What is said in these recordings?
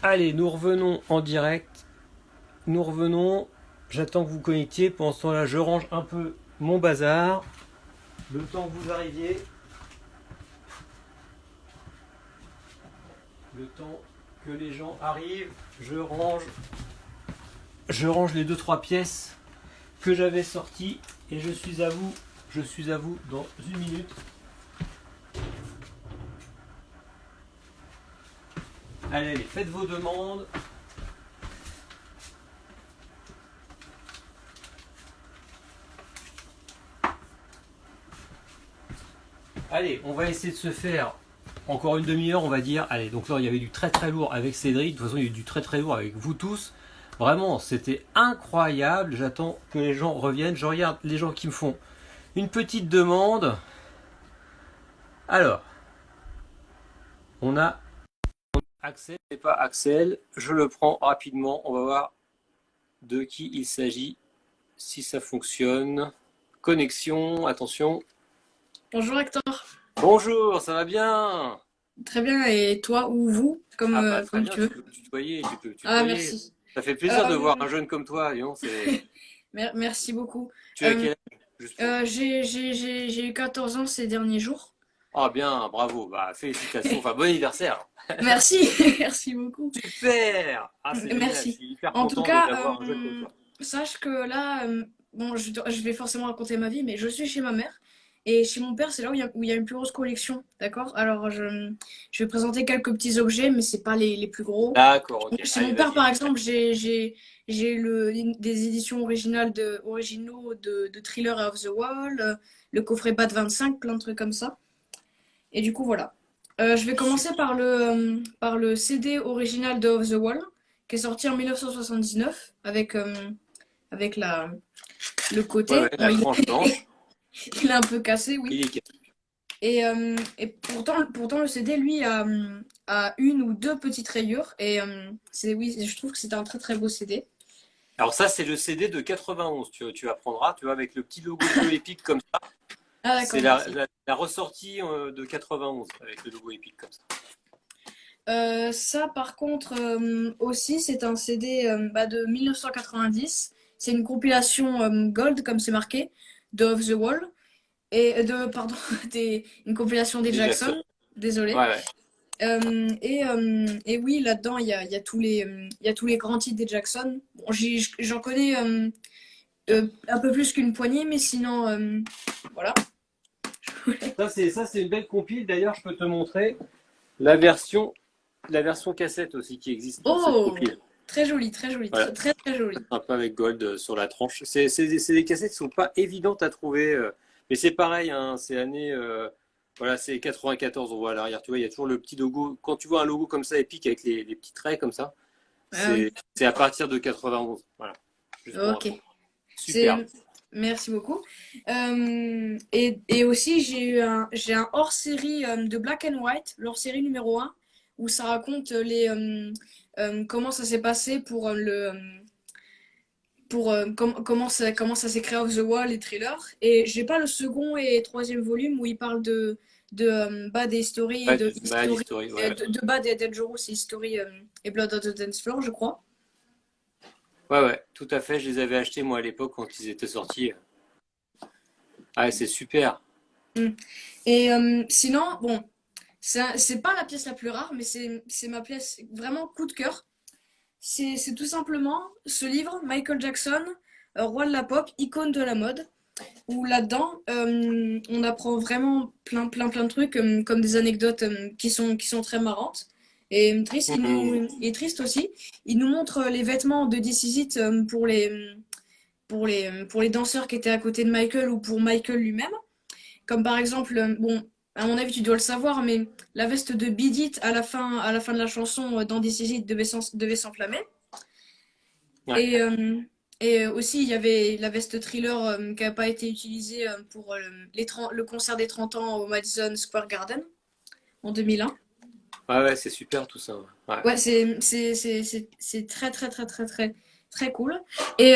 Allez, nous revenons en direct. Nous revenons. J'attends que vous connectiez. Pendant ce temps-là, je range un peu mon bazar. Le temps que vous arriviez. Le temps que les gens arrivent, je range. Je range les 2-3 pièces que j'avais sorties. Et je suis à vous. Je suis à vous dans une minute. Allez, allez, faites vos demandes. Allez, on va essayer de se faire encore une demi-heure, on va dire. Allez, donc là, il y avait du très très lourd avec Cédric. De toute façon, il y a eu du très très lourd avec vous tous. Vraiment, c'était incroyable. J'attends que les gens reviennent. Je regarde les gens qui me font une petite demande. Alors, on a Axel, c'est pas Axel. Je le prends rapidement. On va voir de qui il s'agit, si ça fonctionne. Connexion, attention. Bonjour Hector. Bonjour, ça va bien? Très bien, et toi ou vous, Ah bah très comme bien, tu tu veux. peux me tutoyer, tu peux me Ah, tutoyer. merci. Ça fait plaisir de voir Euh, un jeune comme toi, dis donc, c'est... Merci beaucoup. Tu as Euh, quel âge? Juste pour... j'ai eu 14 ans ces derniers jours. Ah bien, bravo, bah félicitations, enfin bon anniversaire. Merci, merci beaucoup. Super! Ah c'est génial, je Merci. suis hyper En tout content cas, d'avoir un jeune comme toi. sache que là, bon, je vais forcément raconter ma vie, mais je suis chez ma mère. Et chez mon père, c'est là où il y a une plus grosse collection, d'accord? Alors, je vais présenter quelques petits objets, mais c'est pas les plus gros. D'accord, ok, Chez allez mon père, vas-y. par exemple, j'ai des éditions originaux de Thriller of the Wall, le coffret Bat 25, plein de trucs comme ça. Et du coup, voilà. Je vais commencer Super. par le CD original de Off the Wall, qui est sorti en 1979, avec le Ouais, côté. ouais, Bon, la tranche blanche, il est un peu cassé, oui. il est... Et pourtant, le CD, lui, a une ou deux petites rayures. Et oui, je trouve que c'est un très très beau CD. Alors ça c'est le CD de 91, tu apprendras, tu vois, avec le petit logo bleu épique comme ça. Ah, C'est d'accord, merci. la ressortie de 91 avec le logo épique comme ça. Ça, par contre, aussi, c'est un CD de 1990. C'est une compilation Gold, comme c'est marqué, de Off the Wall. Pardon, une compilation des Des Jackson. Jackson. Désolé. Ouais, ouais. Et oui, là-dedans, il y a il y a tous les grands titres des Jackson. Bon, j'en connais un peu plus qu'une poignée, mais sinon, voilà. Ça c'est une belle compile, d'ailleurs je peux te montrer la version la version cassette aussi qui existe pour cette Oh, compile. très joli, Voilà, très très joli. un peu avec Gold sur la tranche. C'est des cassettes qui sont pas évidentes à trouver, mais c'est pareil, hein, c'est année, voilà, c'est 94, on voit à l'arrière, tu vois, il y a toujours le petit logo. Quand tu vois un logo comme ça épique avec les petits traits comme ça, Ah oui, c'est à partir de 91. Voilà, juste pour ok. info. Superbe. C'est Merci beaucoup. Et aussi j'ai un hors-série de Black and White, l'hors-série numéro un, où ça raconte comment ça s'est passé comment ça s'est créé Off the Wall et Thriller. Et j'ai pas le second et troisième volume où il parle de Bad et History et Bad History, ouais, ouais. De Bad et Dangerous et History et Blood on the Dance Floor, je crois. Ouais, ouais, tout à fait. Je les avais achetés moi à l'époque quand ils étaient sortis. Ah, c'est super. Mm. Et sinon, bon, c'est pas la pièce la plus rare, mais c'est ma pièce vraiment coup de cœur. C'est tout simplement ce livre, Michael Jackson, Roi de la pop, icône de la mode, où là-dedans, on apprend vraiment plein de trucs, comme des anecdotes qui sont très marrantes. Et triste, Mhm. et triste aussi, il nous montre les vêtements de This Is It pour les danseurs qui étaient à côté de Michael ou pour Michael lui-même. Comme par exemple, bon, à mon avis, tu dois le savoir, mais la veste de Beat It à la fin de la chanson dans This Is It devait s'enflammer. Ouais. Et, euh, et aussi, il y avait la veste Thriller qui n'a pas été utilisée pour le concert des 30 ans au Madison Square Garden en 2001. Ouais, ouais, c'est super tout ça. Ouais. Ouais, c'est très cool. Et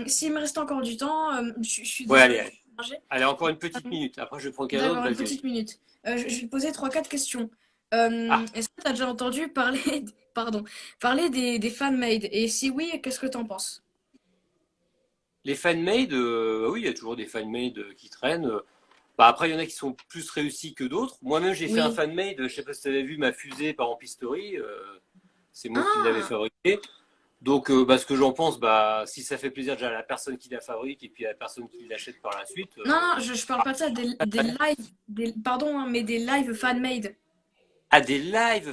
s'il me reste encore du temps, je suis Ouais, désolée allez, de allez. changer. Allez, encore une petite minute. Après, je prends quelqu'un d'autre, D'accord, une vas-y, vas-y. petite minute. Je vais te poser trois quatre questions. Ah, Est-ce que tu as déjà entendu parler, pardon, parler des fan-made? Et si oui, qu'est-ce que tu en penses? les fan-made, oui, il y a toujours des fan-made qui traînent. Bah, après, il y en a qui sont plus réussis que d'autres. Moi-même, j'ai fait un Oui. fan-made. Je sais pas si tu avais vu ma fusée par Ampistory. C'est moi qui l'avais Ah! fabriqué. Donc, bah, ce que j'en pense, bah, si ça fait plaisir déjà à la personne qui la fabrique et puis à la personne qui l'achète par la suite. Non, non, je parle pas de ça, des live, pardon, hein, mais des live fan-made. Ah, des lives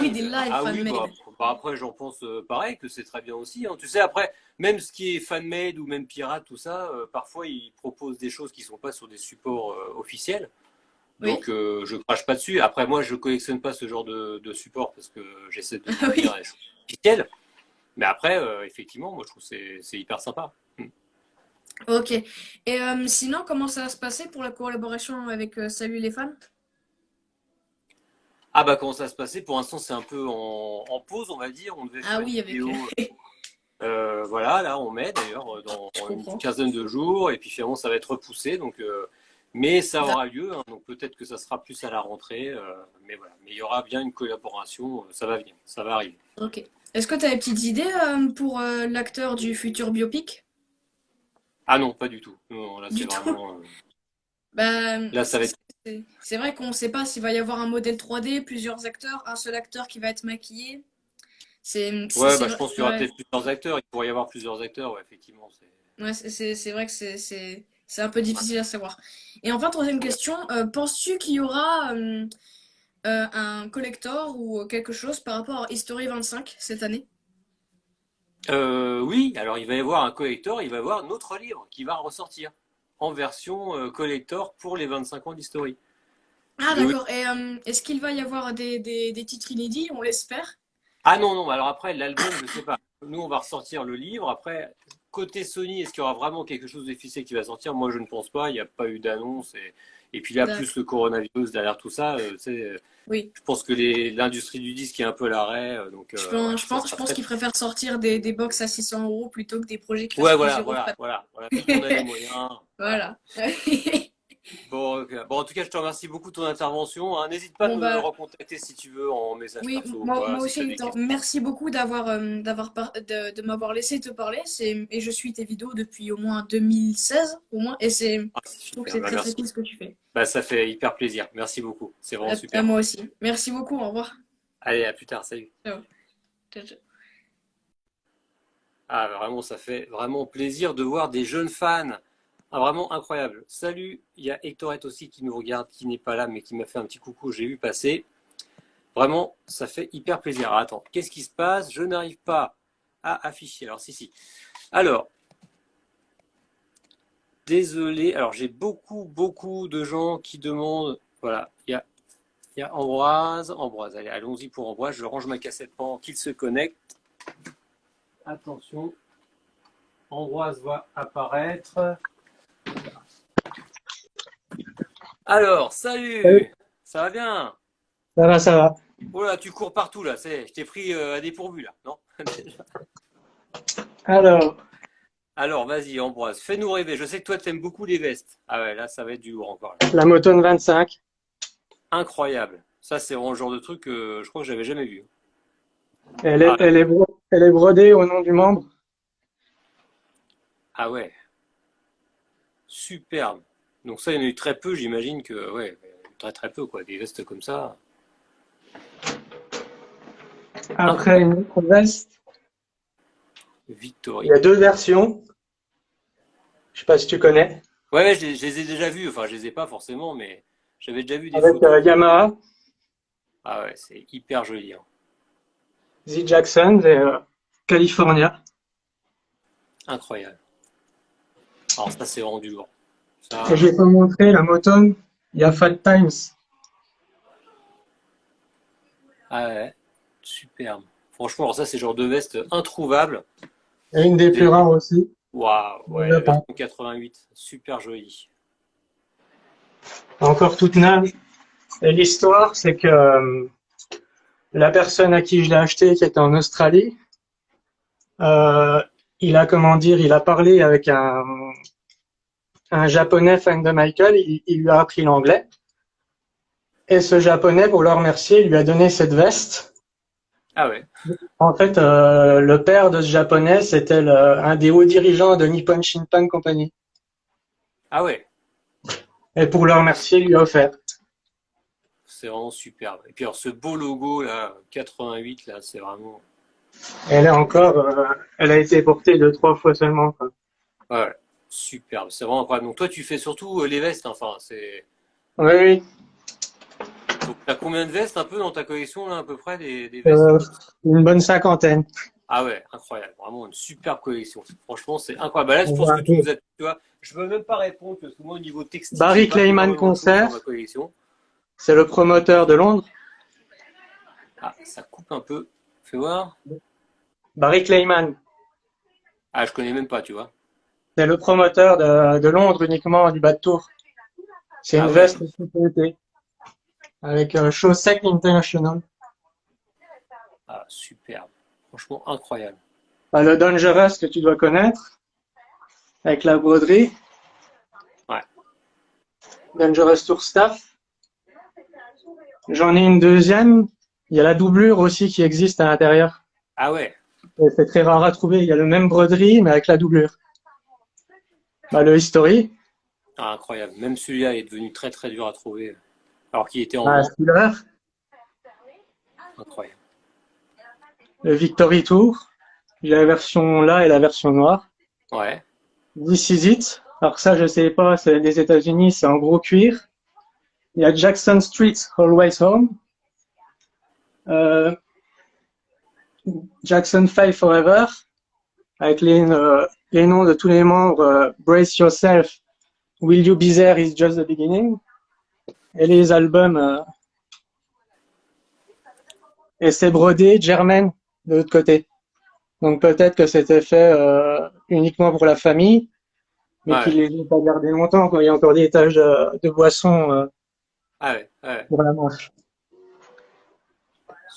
Oui, des fan-made. live Ah oui, bah, fan-made. bah, après, j'en pense pareil, que c'est très bien aussi, hein. Tu sais, après, même ce qui est fan-made ou même pirate, tout ça, parfois, ils proposent des choses qui sont pas sur des supports officiels. Oui? Donc, je crache pas dessus. Après, moi, je collectionne pas ce genre de support parce que j'essaie de m'en tenir à Oui. des choses officielles. Mais après, effectivement, moi, je trouve que c'est hyper sympa. Mm. Ok. Et sinon, comment ça va se passer pour la collaboration avec Salut les fans? Ah bah, comment ça va se passer? Pour l'instant, c'est un peu en pause, on va dire. On devait Ah faire une oui, avec... vidéo. Voilà, là on met d'ailleurs Je dans une comprends. quinzaine de jours et puis finalement ça va être repoussé donc mais ça D'ac- aura lieu hein, donc peut-être que ça sera plus à la rentrée mais voilà mais il y aura bien une collaboration ça va venir ça va arriver. Ok. Est-ce que tu as des petites idées pour l'acteur du futur biopic? Ah non pas du tout non, là c'est Du tout. vraiment Bah, là ça va être c'est vrai qu'on ne sait pas s'il va y avoir un modèle 3D, plusieurs acteurs, un seul acteur qui va être maquillé. ouais C'est bah je vrai, pense qu'il y aura peut-être plusieurs acteurs il pourrait y avoir plusieurs acteurs ouais, effectivement c'est ouais, c'est vrai que c'est un peu difficile à savoir. Et enfin, troisième ouais. question, penses-tu qu'il y aura un collector ou quelque chose par rapport à History 25 cette année? Oui alors il va y avoir un collector il va y avoir notre livre qui va ressortir en version collector pour les 25 ans d'History. Ah Oui. d'accord. Et est-ce qu'il va y avoir des titres inédits? On l'espère. Ah non, non, alors après, l'album, je sais pas. Nous, on va ressortir le livre. Après, côté Sony, est-ce qu'il y aura vraiment quelque chose d'officiel qui va sortir? Moi, je ne pense pas. Il n'y a pas eu d'annonce. Et puis là, plus D'accord. le coronavirus derrière tout ça, tu sais, Oui. je pense que l'industrie du disque est un peu à l'arrêt. Donc, ouais, ça Je sera pense très. qu'ils préfèrent sortir des box à 600 € plutôt que des projets qui Ouais, fassent 10 voilà, euros de voilà, frais. voilà, voilà. Vu qu'on a les moyens. Voilà. Voilà. Bon, ok. Bon, en tout cas, je te remercie beaucoup de ton intervention, hein. N'hésite pas à Bon me bah recontacter si tu veux en message oui, perso ou quoi, moi si tu as aussi, des Ethan, questions. merci beaucoup de m'avoir laissé te parler. Et je suis tes vidéos depuis au moins 2016, au moins. Et Ah, c'est je trouve que super. c'est Bah, très très merci. cool ce que tu fais. Bah, ça fait hyper plaisir. Merci beaucoup. C'est vraiment À super. moi aussi. Merci beaucoup, au revoir. Allez, à plus tard, salut. Ciao. Ciao, ciao. Ah, vraiment, ça fait vraiment plaisir de voir des jeunes fans. Ah, vraiment incroyable. Salut, il y a Hectorette aussi qui nous regarde, qui n'est pas là, mais qui m'a fait un petit coucou, j'ai vu passer. Vraiment, ça fait hyper plaisir. Ah, attends, qu'est-ce qui se passe? Je n'arrive pas à afficher. Alors, si, si. Alors, désolé. Alors, j'ai beaucoup de gens qui demandent. Voilà, il y a Ambroise. Ambroise, allez, allons-y pour Ambroise. Je range ma cassette pendant qu'il se connecte. Attention. Ambroise va apparaître. Alors, Salut. salut! Ça va bien? Ça va, ça va. Oh là, tu cours partout là, je t'ai pris à dépourvu là, non? Alors, Alors, vas-y, Ambroise, fais-nous rêver. Je sais que toi, t'aimes beaucoup les vestes. Ah ouais, là, ça va être du lourd encore là. la Motone 25, Incroyable. Ça, c'est vraiment le genre de truc que je crois que j'avais jamais vu. elle est, Ah, elle est, elle est brodée au nom du membre. ah ouais, superbe. Donc ça, il y en a eu très peu, j'imagine que, ouais, très peu quoi, des vestes comme ça. Après Incroyable. une autre veste, il y Victory. a deux versions. Je sais pas si tu connais. Ouais, ouais, je les ai déjà vus. Enfin, je les ai pas forcément, mais j'avais déjà vu des Avec photos. Yamaha, Ah ouais, c'est hyper joli, hein. Z Jackson et California. Incroyable. Alors ça, c'est vraiment du lourd. Et Ça, je vais te montrer la Motone. Il y a Fat Times. ah ouais, superbe. Franchement, alors ça, c'est le genre de veste introuvable. Et une des plus Des- rares aussi, Waouh, au ouais, la Japon. version 88, super jolie. Encore toute neuve. Et l'histoire, c'est que la personne à qui je l'ai acheté, qui était en Australie, euh, il a parlé avec un japonais fan de Michael, il lui a appris l'anglais. Et ce Japonais, pour le remercier, lui a donné cette veste. Ah ouais. En fait, le père de ce Japonais, c'était un des hauts dirigeants de Nippon Shinpan Company. Ah ouais. Et pour le remercier, il lui a offert. C'est vraiment superbe. Et puis alors ce beau logo là, 88 là, c'est vraiment. Elle est encore, elle a été portée 2, 3 fois seulement, quoi. Ouais, superbe. C'est vraiment incroyable. Donc toi, tu fais surtout les vestes. Enfin, c'est. Oui, oui. Donc t'as combien de vestes un peu dans ta collection là, à peu près des vestes? Euh, une bonne cinquantaine. Ah ouais, incroyable. Vraiment une superbe collection. Franchement, c'est incroyable. Bah là, je On pense voit que un tu peu. nous as. Tu vois, je peux même pas répondre parce que moi, au niveau textile, j'ai Barry pas Clayman énormément de choses dans ma Concert, collection. c'est le promoteur de Londres. Ah, ça coupe un peu. Fais voir. Barry Clayman, Ah, je connais même pas, tu vois. c'est le promoteur de Londres uniquement du bas de tour. C'est une Ah ouais. veste de sécurité avec Shosek International. Ah, superbe. Franchement, incroyable. Le Dangerous que tu dois connaître avec la broderie. Ouais. Dangerous Tour Staff. J'en ai une deuxième. Il y a la doublure aussi qui existe à l'intérieur. Ah ouais. Et c'est très rare à trouver. Il y a le même broderie, mais avec la doublure. Le History, Ah, incroyable. Même celui-là est devenu très très dur à trouver. Alors qu'il était en vente. Steeler, Incroyable. le Victory Tour. Il y a la version là et la version noire. Ouais. This Is It. Alors ça, je sais pas, c'est des États-Unis, c'est en gros cuir. Il y a Jackson Street, Always Home. Euh, Jackson 5 Forever, avec les noms de tous les membres. Brace Yourself, Will You Be There is Just the Beginning. Et les albums. Et c'est brodé Germaine de l'autre côté. Donc peut-être que c'était fait uniquement pour la famille, mais Ouais. qu'ils les ont pas gardés longtemps, quand il y a encore des taches de boisson Ah ouais. Ouais. pour la manche.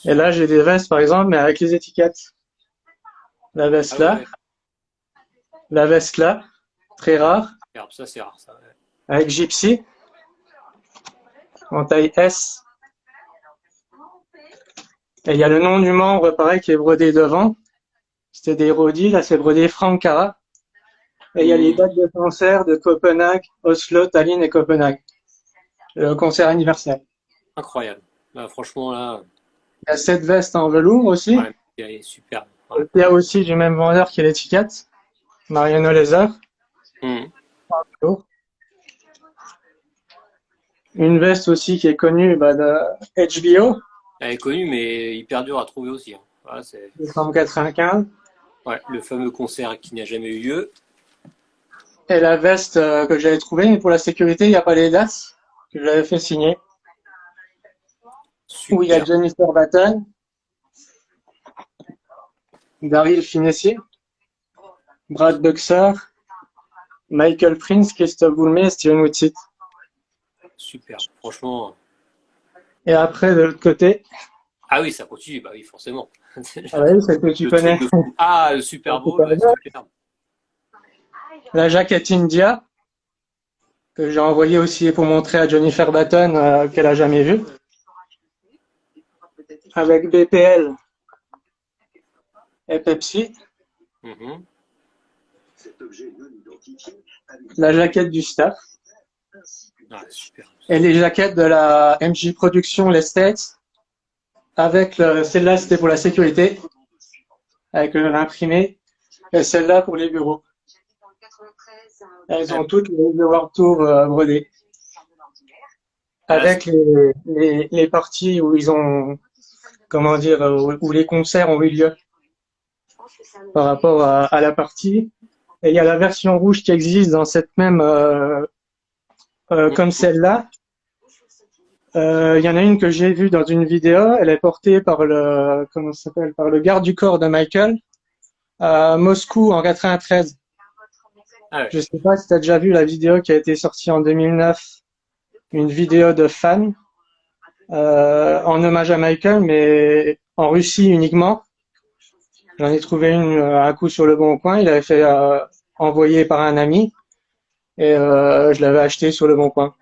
Et là, j'ai des vestes, par exemple, mais avec les étiquettes. La veste Ah là, ouais. la veste là, très rare, Superbe. Ça, c'est rare, ça. Ouais. avec Gypsy, en taille S. Et il y a le nom du membre, pareil, qui est brodé devant. C'était des Rodis, là, c'est brodé Frank Cara. Et il y a les dates de concert de Copenhague, Oslo, Tallinn et Copenhague. Le concert anniversaire. Incroyable. Là, franchement, là. Il y a cette veste en velours aussi. Ouais, elle est superbe. Ouais. Il y a aussi du même vendeur qui a l'étiquette. Mariano Lézard. Mhm. Une veste aussi qui est connue de HBO, Elle est connue, mais hyper dure à trouver aussi. Hein. Voilà, c'est décembre 95. ouais, le fameux concert qui n'a jamais eu lieu. Et la veste que j'avais trouvée, mais pour la sécurité, il n'y a pas les dates que j'avais fait signer. Où il y a Super. Jennifer Batten, Daryl Finney, Brad Buxer, Michael Prince, Christophe Boulmé et Steven Whitsitt. Super. Franchement. Et après, de l'autre côté, Ah oui, ça continue. Bah oui, forcément. oui, c'est que tu Le connais. truc de fou. Ah, le Super Bowl. Ouais, superbe. La jaquette India, que j'ai envoyée aussi pour montrer à Jennifer Batten, qu'elle a jamais vue. Avec BPL et Pepsi. Mhm. La jaquette du staff. Ah, super. Et les jaquettes de la MJ Production, les States. Avec celle-là, c'était pour la sécurité. Avec l'imprimé. Et celle-là pour les bureaux. Elles ont toutes le World Tour brodées. Avec les parties où ils ont, comment dire, où les concerts ont eu lieu. Par rapport à la partie. Et il y a la version rouge qui existe dans cette même, comme celle-là. Il y en a une que j'ai vue dans une vidéo. Elle est portée par comment ça s'appelle, par le garde du corps de Michael à Moscou en 93. Ah ouais. Je sais pas si tu as déjà vu la vidéo qui a été sortie en 2009, une vidéo de fans en hommage à Michael, mais en Russie uniquement. J'en ai trouvé une à coup sur le Bon Coin. Il avait fait envoyer par un ami et je l'avais acheté sur le Bon Coin.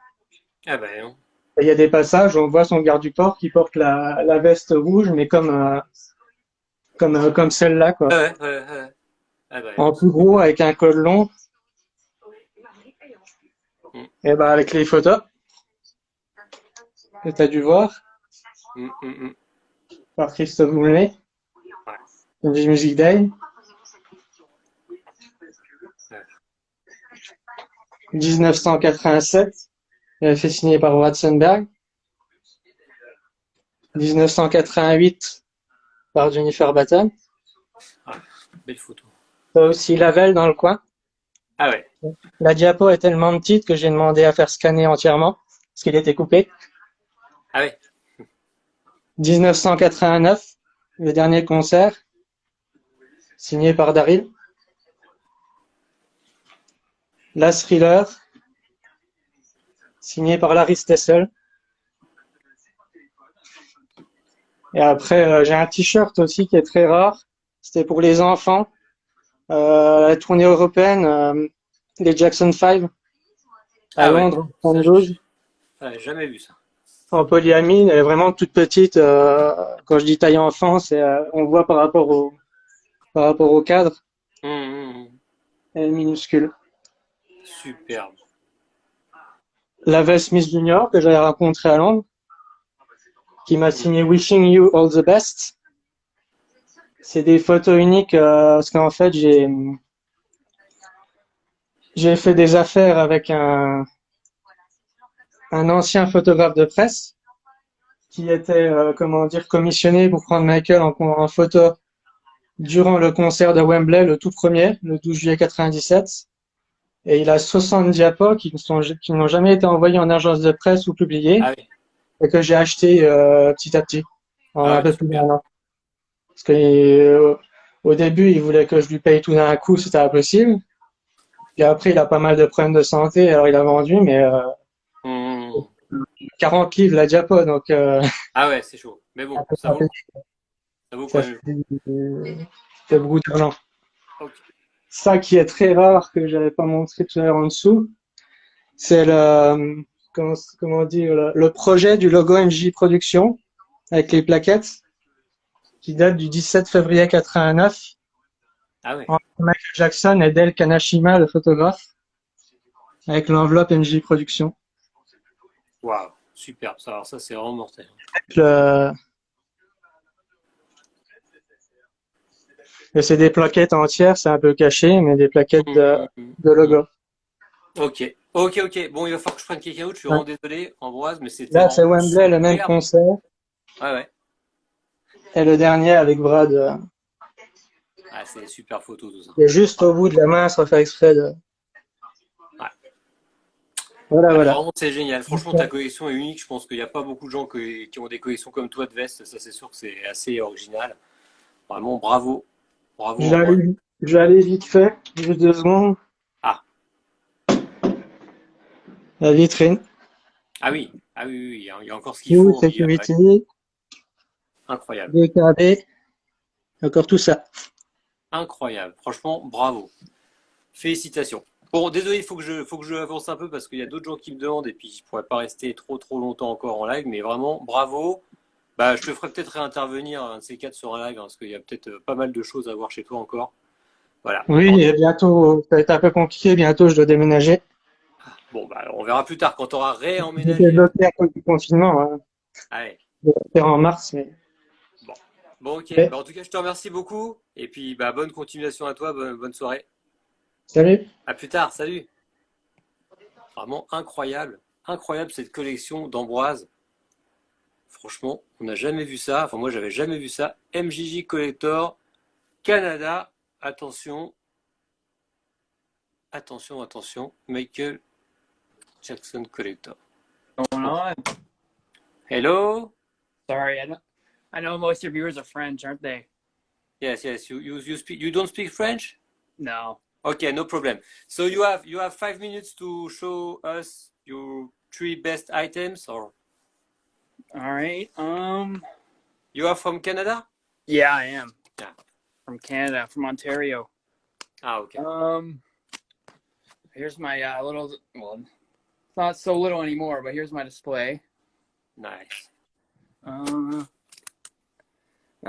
Ah ben non. Et il y a des passages où on voit son garde du port qui porte la veste rouge, mais comme celle-là, quoi. Ouais, ouais, ouais, ouais. Ah bah, En plus gros, super. avec un col long, Mm, et bah avec les photos que tu as dû voir mm, mm, mm. par Christophe Boulet, Ouais, du Music Day, ouais. 1987, il avait fait signer par Watzenberg, 1988 par Jennifer Batten. Ah, belle photo. T'as aussi Lavelle dans le coin. Ah ouais. La diapo est tellement petite que j'ai demandé à faire scanner entièrement, parce qu'il était coupé. Ah ouais. 1989, le dernier concert, signé par Daryl. Last Thriller, signé par Larry Stessel. Et après, j'ai un t-shirt aussi qui est très rare. C'était pour les enfants. La tournée européenne, les Jackson 5 à Ah ouais. Londres en Ça, 72. j'ai jamais vu ça. En polyamide, elle est vraiment toute petite. Quand je dis taille enfant, on voit par rapport au cadre, Mm, mm, mm. elle est minuscule. Superbe. Lavelle Smith Jr. que j'avais rencontré à Londres, qui m'a Mm. signé Wishing You All the Best. C'est des photos uniques parce qu'en fait j'ai fait des affaires avec un ancien photographe de presse qui était comment dire commissionné pour prendre Michael en photo durant le concert de Wembley, le tout premier, le 12 juillet 97. Et il a 60 diapos qui n'ont jamais été envoyés en agence de presse ou publiés Ah oui. et que j'ai acheté petit à petit en Ah un ouais, peu plus super. d'un an. Parce que au début, il voulait que je lui paye tout d'un coup, c'était impossible. Et après, il a pas mal de problèmes de santé, alors il a vendu, mais Mm. 40 livres la diapo, donc Ah ouais, c'est chaud. Mais bon, ça vaut le coup. Ça vaut quand ça même le coup. fait beaucoup d'argent. Ok. Ça qui est très rare, que j'avais pas montré tout à l'heure en dessous, c'est comment dire, le projet du logo MJ Production avec les plaquettes qui date du 17 février 89. Ah ouais. Entre Michael Jackson et Dale Kanashima, le photographe, avec l'enveloppe MJ Production. Waouh. Superbe. Ça, alors ça, c'est vraiment mortel. Le- Et c'est des plaquettes entières, c'est un peu caché, mais des plaquettes Mm, de, mm, mm, de mm. logo. Ok. Ok, ok. Bon, il va falloir que je prenne quelqu'un d'autre. Je suis Ouais. vraiment désolé, Ambroise, mais c'était Là, c'est vraiment Wembley, le même superbe. concert, Ouais, ouais. et le dernier avec Brad, Ah, c'est des super photos, tout ça. qui est juste au bout de la main, sans faire exprès de. Ouais. Voilà, Ouais, voilà. vraiment, c'est génial. Franchement, ta collection est unique. Je pense qu'il n'y a pas beaucoup de gens qui ont des collections comme toi de vestes. Ça, c'est sûr que c'est assez original. Vraiment, bravo. Bravo, Ambroise. Je vais aller vite fait, juste 2 secondes. Ah, La vitrine. ah oui. Ah oui, oui, oui. Il y a encore ce qu'il Full faut. Ouais. security, Incroyable. DKB, encore tout ça. Incroyable. Franchement, bravo. Félicitations. Bon, désolé, il faut que je avance un peu parce qu'il y a d'autres gens qui me demandent et puis je pourrais pas rester trop trop longtemps encore en live, mais vraiment, bravo. Bah, je te ferai peut-être réintervenir un de ces quatre sur un live hein, parce qu'il y a peut-être pas mal de choses à voir chez toi encore. Voilà. Oui, et bientôt, ça va être un peu compliqué, bientôt je dois déménager. Bon, bah, on verra plus tard quand tu auras J'étais réemménagé. bloqué à cause du confinement, hein. Allez, Je vais faire en mars, mais. bon. Bon, ok. Ouais. Bah, en tout cas, je te remercie beaucoup et puis bah, bonne continuation à toi, bonne soirée. Salut. À plus tard, salut. Vraiment incroyable. Incroyable cette collection d'Ambroise. Franchement, on n'a jamais vu ça. Enfin, moi, j'avais jamais vu ça. MJJ Collector, Canada. Attention, attention, attention. Michael Jackson Collector. Going Bon. on? Hello. Sorry, I know most of your viewers are French, aren't they? Yes, yes. You don't speak French? No. Okay, no problem. So you have 5 minutes to show us your three best items, or All right. you are from Canada? Yeah, I am Yeah. from Canada, from Ontario. Ah, okay. Here's my little. Well, it's not so little anymore, but here's my display. Nice. Now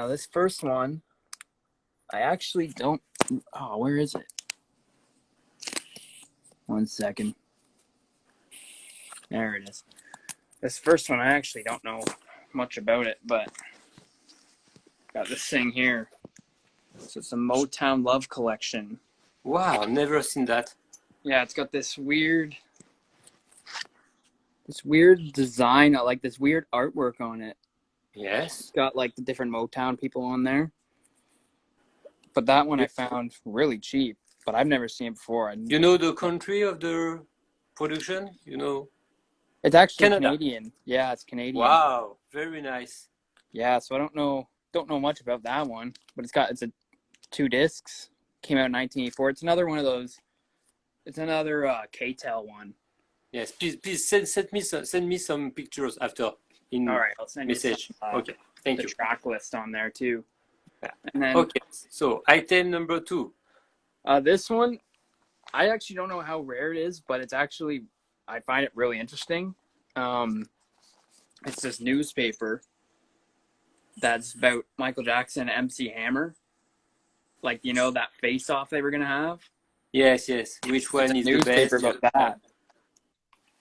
this first one, I actually don't. Oh, where is it? 1 second. There it is. This first one, I actually don't know much about it, but got this thing here. So it's a Motown Love Collection. Wow, never seen that. Yeah, it's got this weird design, like this weird artwork on it. Yes. It's got like the different Motown people on there. But that one I found really cheap, but I've never seen it before. You know the country of the production? You know? It's actually Canada. Canadian. Yeah, it's Canadian. Wow, very nice. Yeah, so I don't know much about that one, but it's a 2 discs. Came out in 1984. It's another one of those. It's another K-Tel one. Yes, please send me some pictures after in All right, I'll send you message. some, Okay, thank the you. track list on there too. Yeah. And then Okay, so item number 2. this one, I actually don't know how rare it is, but it's actually, I find it really interesting. It's this newspaper that's about Michael Jackson and MC Hammer. Like, you know, that face-off they were going to have? Yes. Which one is the Newspaper best? about that.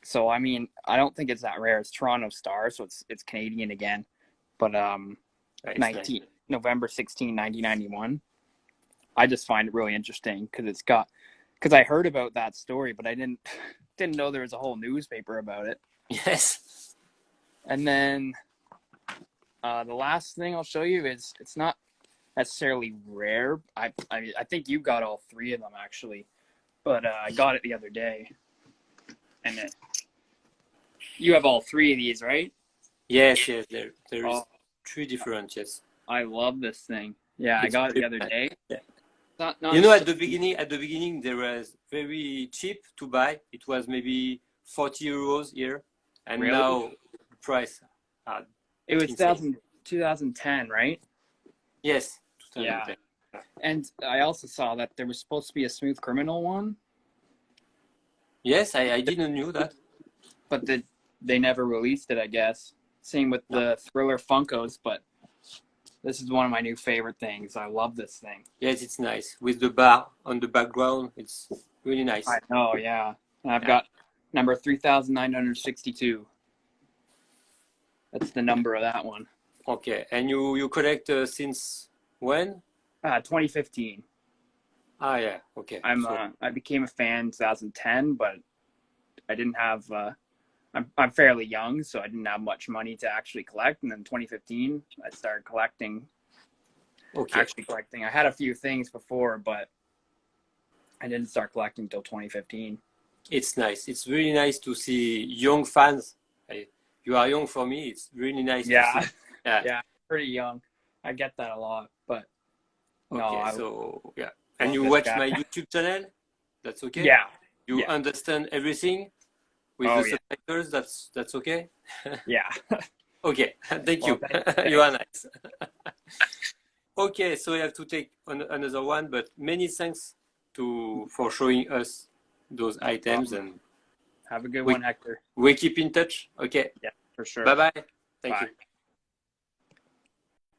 So, I mean, I don't think it's that rare. It's Toronto Star, so it's Canadian again. But Nice. November 16, 1991. I just find it really interesting because I heard about that story, but I didn't know there was a whole newspaper about it. Yes. And then the last thing I'll show you is it's not necessarily rare. I think you got all 3 of them actually, but I got it the other day. And you have all 3 of these, right? Yes. There is Oh. 3 different. Yes. I love this thing. Yeah, I It's got it the pretty other nice. day. Yeah. Not You know, at the beginning, there was very cheap to buy. It was maybe 40 euros here, and Really? now the price. it was insane. 2010, right? Yes. Yeah. 2010. And I also saw that there was supposed to be a Smooth Criminal one, Yes, I didn't know that. but they never released it, I guess. Same with the Thriller Funkos, but this is one of my new favorite things. I love this thing. Yes, it's nice with the bar on the background. It's really nice. I know, yeah. And I've Yeah. got number 3,962. That's the number of that one. Okay, and you collect since when? 2015. Ah, yeah. Okay. I became a fan in 2010, but I didn't have. I'm fairly young, so I didn't have much money to actually collect. And then 2015, I started collecting. Okay. Actually collecting. I had a few things before, but I didn't start collecting until 2015. It's nice. It's really nice to see young fans. You are young for me. It's really nice Yeah. to see. Yeah. Yeah, pretty young. I get that a lot, but no, Okay, I so yeah. And love you this watch guy. my YouTube channel? That's okay? yeah, You yeah. understand everything with Oh, the yeah. subtitles? That's okay? yeah. Okay, thank you. Well, thanks. You are nice. Okay, so we have to take another one, but many thanks for showing us those items, and Have a good We- one, Hector. we keep in touch. Okay, For sure. bye bye. Thank Bye. you.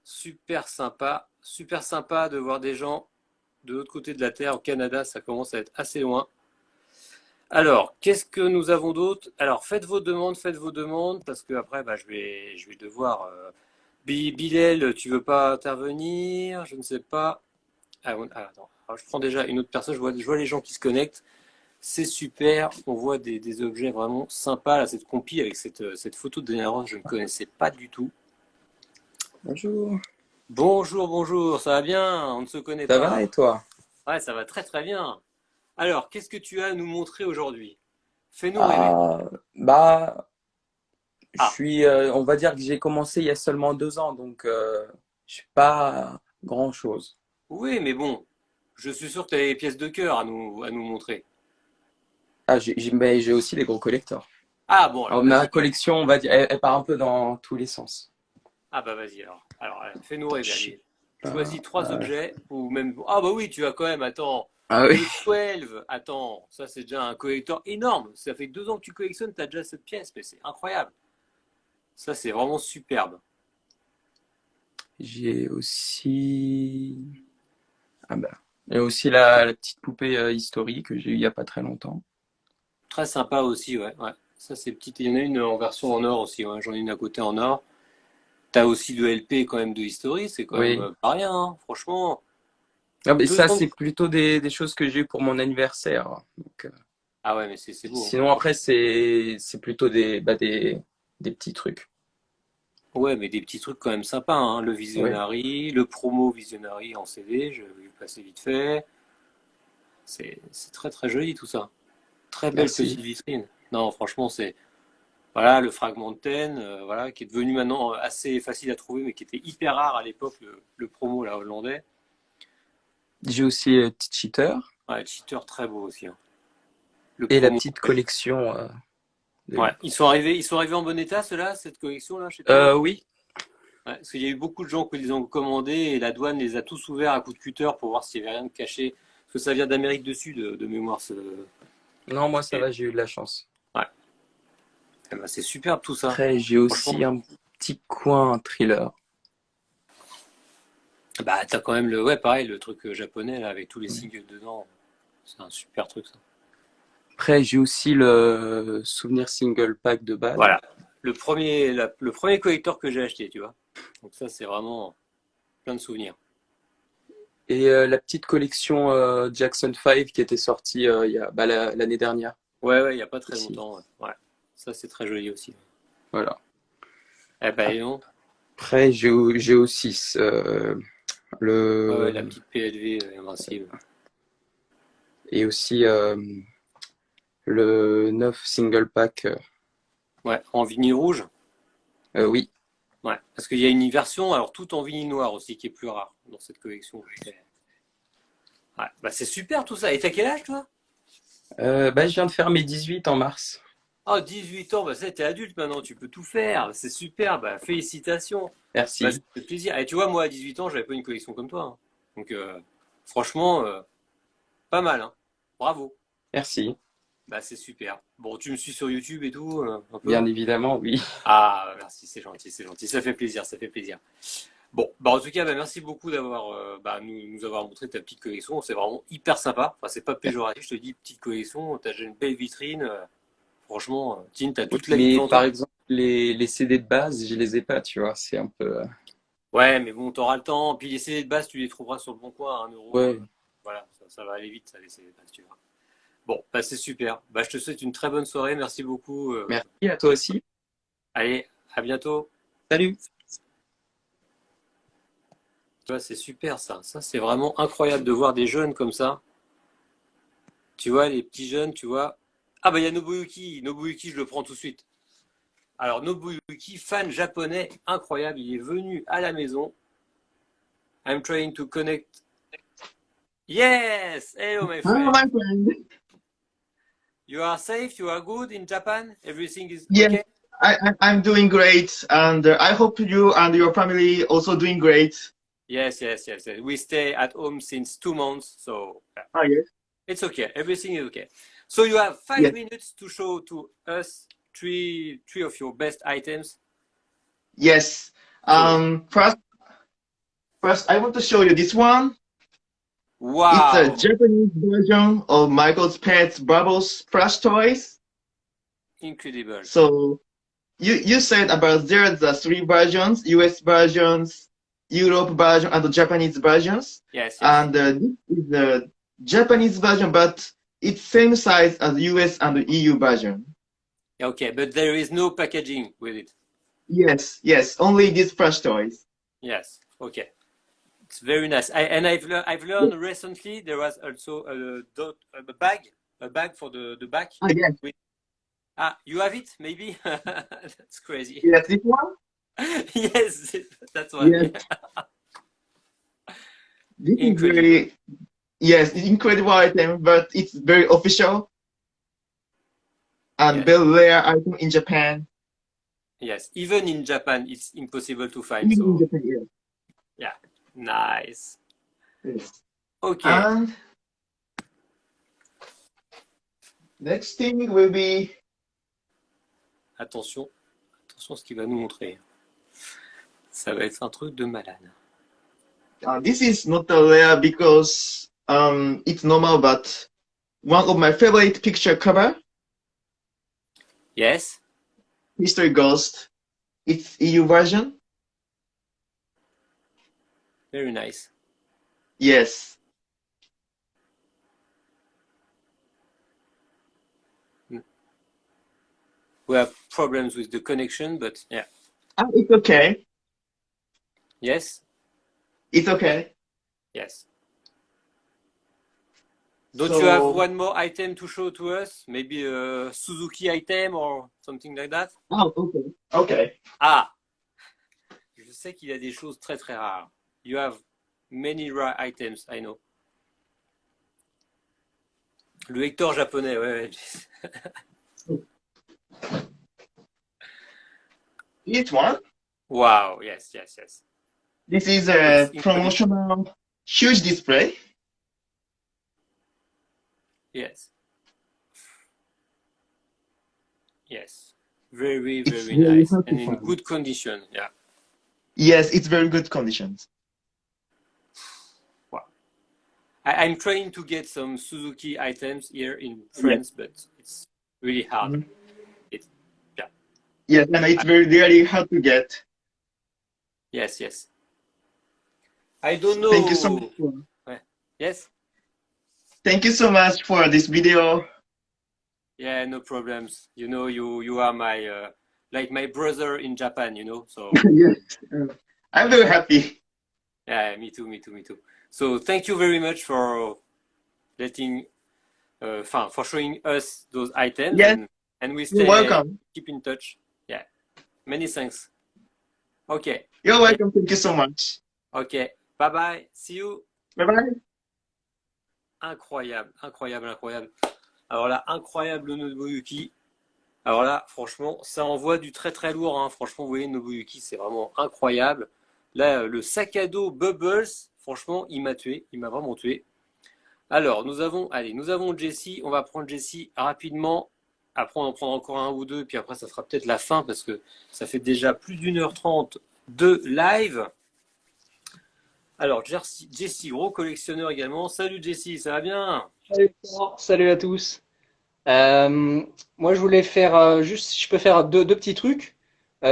Super sympa de voir des gens de l'autre côté de la Terre, au Canada. Ça commence à être assez loin. Alors, qu'est-ce que nous avons d'autre? Alors, faites vos demandes, parce que après, je vais devoir. Bilal, tu veux pas intervenir? Je ne sais pas. Attends. Alors, je prends déjà une autre personne. Je vois les gens qui se connectent. C'est super. On voit des objets vraiment sympas. Là, cette compi avec cette photo de Dana Rose, je ne connaissais pas du tout. Bonjour. Bonjour. Ça va bien? On ne se connaît Ça pas. va et toi? Ouais, ça va très très bien. Alors, qu'est-ce que tu as à nous montrer aujourd'hui? Fais-nous rêver. Bah, je Ah. suis, on va dire que j'ai commencé il y a seulement 2 ans, donc je suis pas grand-chose. Oui, mais bon, je suis sûr que tu as des pièces de cœur à nous montrer. Ah, mais j'ai aussi les gros collecteurs. Ah bon, alors Alors, ma vas-y. collection, on va dire, elle part un peu dans tous les sens. Ah bah vas-y alors. Alors, fais-nous rêver. Je- Allez. Choisis 3 objets ou même. Ah bah oui, tu as quand même. Attends. Ah oui. Le 12. Attends, ça c'est déjà un collector énorme. Ça fait 2 ans que tu collectionnes, tu as déjà cette pièce, mais c'est incroyable. Ça, c'est vraiment superbe. J'ai aussi... Ah bah. Il y a aussi la petite poupée historique que j'ai eue il y a pas très longtemps. Très sympa aussi, ouais. Ouais. Ça, c'est petit. Il y en a une en version en or aussi, ouais. J'en ai une à côté en or. T'as aussi de LP quand même de History, c'est quand même Oui. pas rien, hein. Franchement. Ah, mais Deux ça, secondes. c'est plutôt des choses que j'ai eues pour mon anniversaire. Donc, Ah ouais, mais c'est beau, hein. sinon, après, c'est plutôt des petits trucs. Ouais, mais des petits trucs quand même sympas, hein. Le Oui. Visionary, le promo Visionary en CD, je vais passer vite fait. C'est très très joli tout ça. Très belle Merci. petite vitrine. Non, franchement, c'est voilà le fragment de Ten, voilà, qui est devenu maintenant assez facile à trouver, mais qui était hyper rare à l'époque, le promo là hollandais. J'ai aussi Petit Cheater Ouais, Cheater très beau aussi, hein. Le et la promo. petite collection de Ouais, lui. ils sont arrivés en bon état ceux-là, cette collection là chez toi? Oui. Ouais, parce qu'il y a eu beaucoup de gens qui les ont commandés et la douane les a tous ouverts à coup de cutter pour voir s'il n'y avait rien de caché. Parce que ça vient d'Amérique du Sud, de mémoire. Non, moi, ça Et- va, j'ai eu de la chance. ouais. Eh ben, c'est superbe tout ça. Après, j'ai Franchement. aussi un petit coin thriller. Bah, t'as quand même ouais, pareil, le truc japonais là, avec tous les Oui. singles dedans. C'est un super truc ça. Après, j'ai aussi le souvenir single pack de Bad. Voilà. Le premier collector que j'ai acheté, tu vois. Donc ça, c'est vraiment plein de souvenirs. Et la petite collection Jackson 5 qui était sortie il y a l'année dernière Ouais, ouais, il n'y a pas très aussi. longtemps. Ouais. Ouais. Ça, c'est très joli aussi. Voilà. Eh ben, et non. Après, j'ai aussi Ouais, ouais, la le petite PLV invincible. et aussi le 9 single pack. Ouais, en vinyle rouge. Oui. Ouais, parce qu'il y a une version, alors tout en vinyle noir aussi, qui est plus rare dans cette collection. Ouais, bah c'est super tout ça. Et t'as quel âge toi? Je viens de faire mes 18 en mars. Oh, 18 ans, bah ça t'es adulte maintenant, tu peux tout faire. C'est super, bah félicitations. Bah ça Merci. fait plaisir. Et tu vois, moi à 18 ans, j'avais pas une collection comme toi, hein. Donc franchement, pas mal, hein. Bravo. Merci. Bah c'est super. Bon, tu me suis sur YouTube et tout, un peu? Bien évidemment, oui. Ah, merci, c'est gentil. Ça fait plaisir, ça fait plaisir. Bon, bah en tout cas, bah, merci beaucoup d'avoir nous avoir montré ta petite collection. C'est vraiment hyper sympa. Enfin, c'est pas péjoratif, je te dis petite collection. T'as déjà une belle vitrine. Franchement, Tine, t'as Oui, toute la vie mais devant toi. par exemple, les CD de base, je les ai pas, tu vois. C'est un peu. Ouais, mais bon, t'auras le temps. Puis les CD de base, tu les trouveras sur le bon coin à 1 euro. Ouais. Voilà, ça va aller vite, ça, les CD de base, tu vois. Bon, bah c'est super. Bah je te souhaite une très bonne soirée. Merci beaucoup. Merci à toi aussi. Allez, à bientôt. Salut. Tu vois, c'est super ça. Ça, c'est vraiment incroyable de voir des jeunes comme ça. Tu vois, les petits jeunes, tu vois. Ah bah il y a Nobuyuki. Nobuyuki, je le prends tout de suite. Alors Nobuyuki, fan japonais incroyable, il est venu à la maison. I'm trying to connect. Yes! Hello my Hello, friend. my friend. You are safe? You are good in Japan? Everything is Yes, okay? I'm doing great, and I hope you and your family also doing great. Yes, yes, yes, yes. We stay at home since 2 months, so Oh, yes. it's okay. Everything is okay. So you have five Yes, minutes to show to us three of your best items. yes. Go ahead. First, I want to show you this one. It's a Wow! Japanese version of Michael's Pets Bubbles plush toys. Incredible. So you said about there's the three versions: US versions, Europe version, and the Japanese versions. Yes, yes. And this is the Japanese version, but it's same size as US and the EU version. Okay, but there is no packaging with it. Yes, yes, only these plush toys. Yes. Okay. It's very nice. I've learned recently there was also a bag for the back. Ah, yes, With, you have it? Maybe? That's crazy. yes, this one. Yes, that's one. Yes, this is Incredible. very, yes, it's incredible item, but it's very official and Yes. very rare item in Japan. Yes. Even in Japan, it's impossible to find. Even in So, Japan, yes. yeah. Nice. Yes. Okay. And next thing will be Attention. Attention à ce qu'il va nous montrer. Ça va être un truc de malade. This is not a rare because it's normal, but one of my favorite picture cover, Yes. History Ghost, it's EU version. Very nice. Yes. We have problems with the connection, but yeah. It's okay. Yes. It's okay. Yes. Don't So- you have one more item to show to us? Maybe a Suzuki item or something like that? Oh, okay. Okay. Ah! Je sais qu'il y a des choses très très rares. You have many rare items, I know. Le Hector japonais, ouais. This one. Wow, yes, yes, yes. This is a It's promotional huge display. Yes. Yes. Very, It's very very nice. happy And in for me. good condition, yeah. Yes, it's very good conditions. I'm trying to get some Suzuki items here in France, but it's really hard. Mhm. It's, Yes, and it's very really hard to get. yes, yes. I don't know. Thank you so much. Yes? Thank you so much for this video. Yeah, no problems. You know, you are my like my brother in Japan, you know. So Yes. I'm very happy. yeah, me too, me too, me too. So thank you very much for letting, for showing us those items, Yes. and we You're stay welcome. keep in touch. Yeah, many thanks. Okay, You're welcome. Thank you so much. okay, bye bye. See you. Bye bye. Incroyable, incroyable, incroyable. Alors là, incroyable le Nobuyuki. Alors là, franchement, ça envoie du très très lourd, hein. Franchement, vous voyez, Nobuyuki, c'est vraiment incroyable. Là, le sac à dos Bubbles, franchement, il m'a tué. Il m'a vraiment tué. Alors, nous avons Jessie. On va prendre Jessie rapidement. Après, on en prendra encore un ou deux. Puis après, ça sera peut-être la fin parce que ça fait déjà plus d'1h30 de live. Alors, Jessie, gros collectionneur également. Salut Jessie, ça va bien? Salut, Florent. Salut à tous. Moi, je voulais faire juste, si je peux faire deux petits trucs.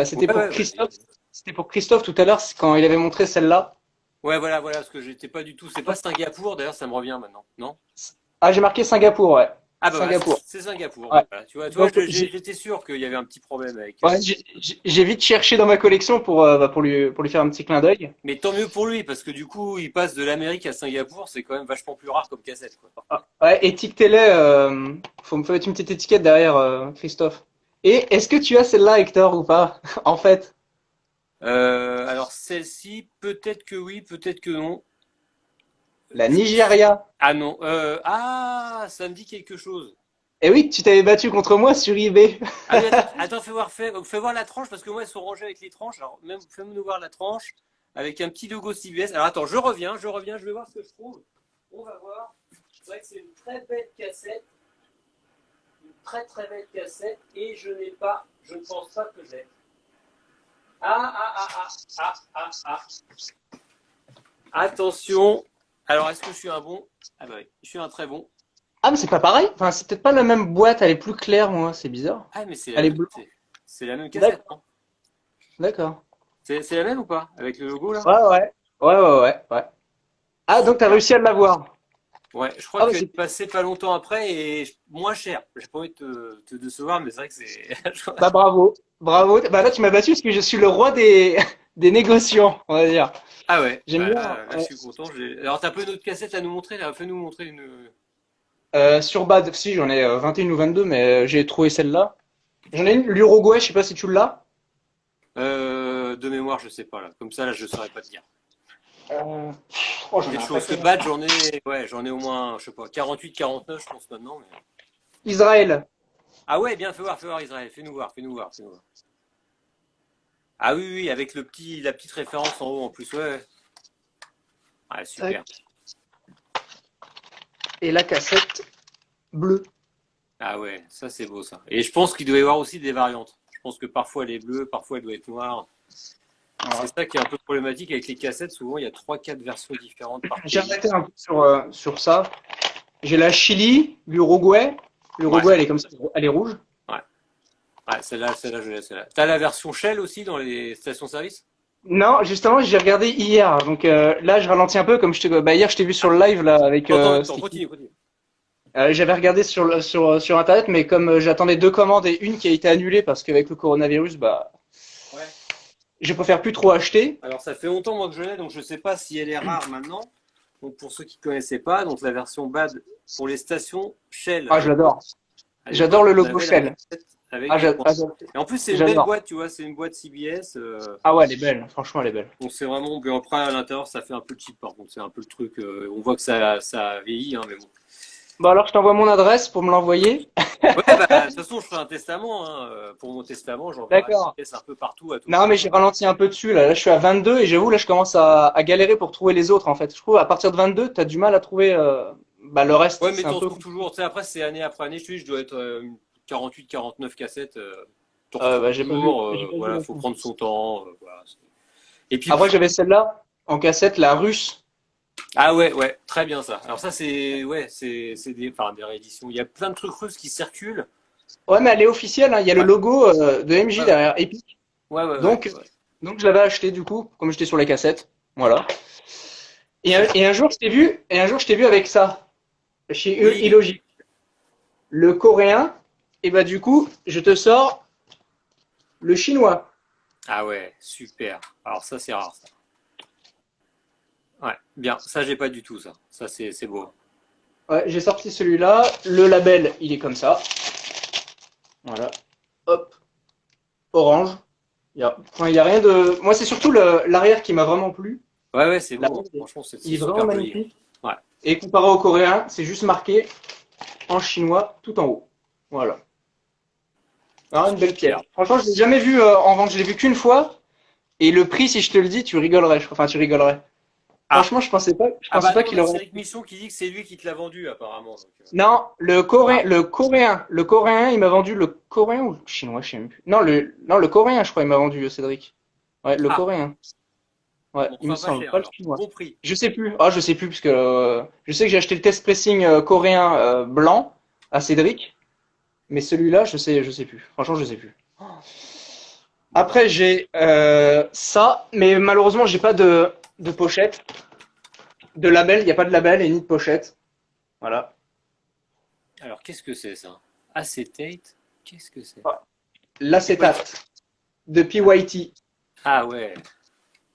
C'était Ouais, pour ouais, Christophe. vas-y. C'était pour Christophe tout à l'heure, c'est quand il avait montré celle-là. Ouais, voilà, parce que j'étais pas du tout. C'est pas Singapour, d'ailleurs, ça me revient maintenant, non? Ah, j'ai marqué Singapour, ouais. Ah bah voilà, Singapour. c'est Singapour. Ouais. Voilà. Tu vois, Donc, j'étais sûr qu'il y avait un petit problème avec. Ouais, j'ai vite cherché dans ma collection pour lui faire un petit clin d'œil. Mais tant mieux pour lui, parce que du coup, il passe de l'Amérique à Singapour, c'est quand même vachement plus rare comme cassette, quoi. Ouais, étiquetez-les. Faut me faire une petite étiquette derrière, Christophe. Et est-ce que tu as celle-là, Hector, ou pas? En fait. Alors celle-ci, peut-être que oui, peut-être que non. La Nigeria. Ah non. Ça me dit quelque chose. Et oui, tu t'avais battu contre moi sur eBay. Ah, mais attends, fais voir la tranche, parce que moi, elles sont rangées avec les tranches. Alors, même, fais-nous voir la tranche avec un petit logo CBS. Alors, attends, je reviens, je vais voir ce que je trouve. On va voir. C'est vrai que c'est une très belle cassette. Une très très belle cassette. Et je ne pense pas que j'ai. Attention. Alors, est-ce que je suis un bon? Ah bah oui, je suis un très bon. Ah, mais c'est pas pareil. Enfin, c'est peut-être pas la même boîte. Elle est plus claire, moi. C'est bizarre. Ah, mais c'est Elle est bleue. la même cassette, non? D'accord. C'est la même ou pas? Avec le logo là? Ouais. Ah, donc t'as réussi à l'avoir. Ouais, je crois Ah, bah, que c'est- c'est passé pas longtemps après et moins cher. J'ai pas envie de te décevoir, mais c'est vrai que c'est. Bah, bravo. Bravo. Bah, là, tu m'as battu parce que je suis le roi des, des négociants, on va dire. Ah ouais, J'aime bien, là, ouais. je suis content. Alors, t'as pas une autre cassette à nous montrer là? Fais-nous montrer une. Sur Bad, si, j'en ai 21 ou 22, mais j'ai trouvé celle-là. J'en ai une, l'Uruguay, je sais pas si tu l'as. De mémoire, je sais pas là. Comme ça, là, je saurais pas te dire. Oh, j'en ai Quelque un chose que paquet. battre, j'en ai au moins, je sais pas, 48, 49, je pense maintenant. Mais... Israël. Ah ouais, bien, fais voir Israël. Fais-nous voir. Ah oui, avec la petite référence en haut en plus, ouais. Ah, super. Et la cassette bleue. Ah ouais, ça c'est beau ça. Et je pense qu'il doit y avoir aussi des variantes. Je pense que parfois elle est bleue, parfois elle doit être noire. Ouais. C'est ça qui est un peu problématique avec les cassettes. Souvent, il y a 3-4 versions différentes par J'ai pays. arrêté un peu sur ça. J'ai la Chili, l'Uruguay. L'Uruguay, Ouais. elle est comme ça, elle est rouge. Ouais, celle-là, je l'ai, celle-là. T'as la version Shell aussi dans les stations-service? Non, justement, j'ai regardé hier. Donc là, je ralentis un peu, comme hier, je t'ai vu sur le live là avec. Attends, Sticky. continue. J'avais regardé sur internet, mais comme j'attendais 2 commandes et une qui a été annulée parce qu'avec le coronavirus, bah, Ouais. je préfère plus trop acheter. Alors, ça fait longtemps moi que je l'ai, donc je sais pas si elle est rare maintenant. Donc, pour ceux qui connaissaient pas, donc la version BAD pour les stations Shell. Ah, je l'adore. À J'adore le l'époque, logo on avait la Shell. cassette avec Ah, des j'adore. points. Et en plus, c'est une belle J'adore. boîte, tu vois, c'est une boîte CBS. Ah ouais, elle est belle. Franchement, elle est belle. Donc, c'est vraiment. Mais après, à l'intérieur, ça fait un peu cheap, par contre. C'est un peu le truc. On voit que ça vieillit, hein, mais bon. Bon, alors, je t'envoie mon adresse pour me l'envoyer. Ouais, bah, de toute façon, je ferai un testament. Hein. Pour mon testament, j'enverrai D'accord. une pièce un peu partout à tout le Non, monde. mais j'ai ralenti un peu dessus. Là, je suis à 22 et j'avoue, là, je commence à galérer pour trouver les autres, en fait. Je trouve à partir de 22, t'as du mal à trouver le reste. Ouais, mais C'est un t'en peu. trouves toujours. Tu sais, après, c'est année après année. Je te dis, je dois être 48, 49 cassettes. T'en Bah, retrouves j'ai pas toujours. vu. J'ai pas vu Voilà, non faut plus. prendre son temps. Voilà. Et puis, Après, j'avais celle-là en cassette, la russe. ah ouais, très bien ça. Alors ça, c'est des rééditions. Il y a plein de trucs russes qui circulent. Ouais, mais elle est officielle, hein. Il y a le Ouais. logo de MJ Ouais. derrière, Epic. Ouais. Donc, donc je l'avais acheté du coup, comme j'étais sur les cassettes. Voilà. Et un jour, je t'ai vu avec ça, chez Oui. Illogic. Le coréen, et bah du coup, je te sors le chinois. Ah ouais, super. Alors ça, c'est rare, ça. Ouais, bien. Ça, j'ai pas du tout, ça. Ça, c'est beau. Ouais, j'ai sorti celui-là. Le label, il est comme ça. Voilà. Hop. Orange. Enfin, il y a rien de. Moi, c'est surtout l'arrière qui m'a vraiment plu. Ouais, c'est La beau. bande, Franchement, c'est il est super vraiment joli. magnifique. Ouais. Et comparé au coréen, c'est juste marqué en chinois tout en haut. Voilà. Alors, une belle pièce. Franchement, je l'ai jamais vu en vente. Je l'ai vu qu'une fois. Et le prix, si je te le dis, tu rigolerais. Enfin, tu rigolerais. Ah. Franchement, je pensais pas Ah bah non, qu'il là, aurait. c'est Eric Mission qui dit que c'est lui qui te l'a vendu, apparemment. Donc, Non, le coréen, il m'a vendu le coréen ou le chinois, je sais même plus. Non, le coréen, je crois, il m'a vendu, Cédric. Ouais, le Ah. coréen. Ouais, bon, il me enfin, pas semble, cher, pas le alors. chinois. Bon prix. Je sais plus. Ah, je sais plus, parce que je sais que j'ai acheté le test pressing coréen blanc à Cédric, mais celui-là, je sais plus. Franchement, je sais plus. Après, j'ai ça, mais malheureusement, j'ai pas de pochette, de label. Il n'y a pas de label et ni de pochette. Voilà. Alors, qu'est-ce que c'est, ça? Acetate? Qu'est-ce que c'est? L'acétate de PYT, Ah ouais,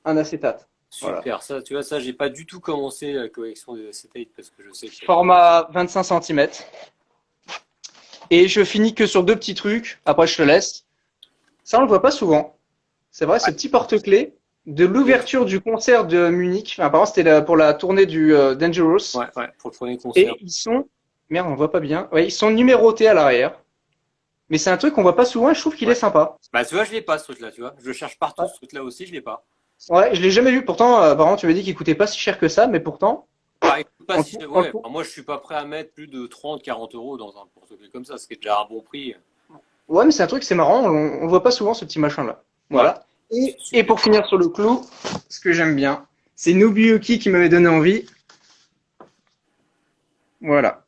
un acétate. super. Voilà. Ça, tu vois, ça, j'ai pas du tout commencé la collection des Acetate parce que je sais que... Format 25 cm. Et je finis que sur 2 petits trucs. Après, je te laisse. Ça, on le voit pas souvent. C'est vrai, ce petit porte-clés de l'ouverture du concert de Munich. Enfin, apparemment, c'était pour la tournée du Dangerous. Ouais, pour le premier Et concert. ils sont, merde, on voit pas bien. Ouais, ils sont numérotés à l'arrière. Mais c'est un truc qu'on voit pas souvent et je trouve qu'il Ouais. est sympa. Bah, tu vois, je l'ai pas, ce truc-là, tu vois. Je le cherche partout, ce truc-là aussi, je l'ai pas. Ouais, je l'ai jamais vu. Pourtant, apparemment, tu m'as dit qu'il coûtait pas si cher que ça, mais pourtant. Bah, écoute, pas On si... trouve- ouais. on trouve- Moi, je suis pas prêt à mettre plus de 30, 40 euros dans un porte-clés comme ça, ce qui est déjà un bon prix. Ouais, mais c'est un truc, c'est marrant. On le voit pas souvent, ce petit machin-là. Voilà. Et pour finir sur le clou, ce que j'aime bien, c'est Nobuyuki qui m'avait donné envie. Voilà.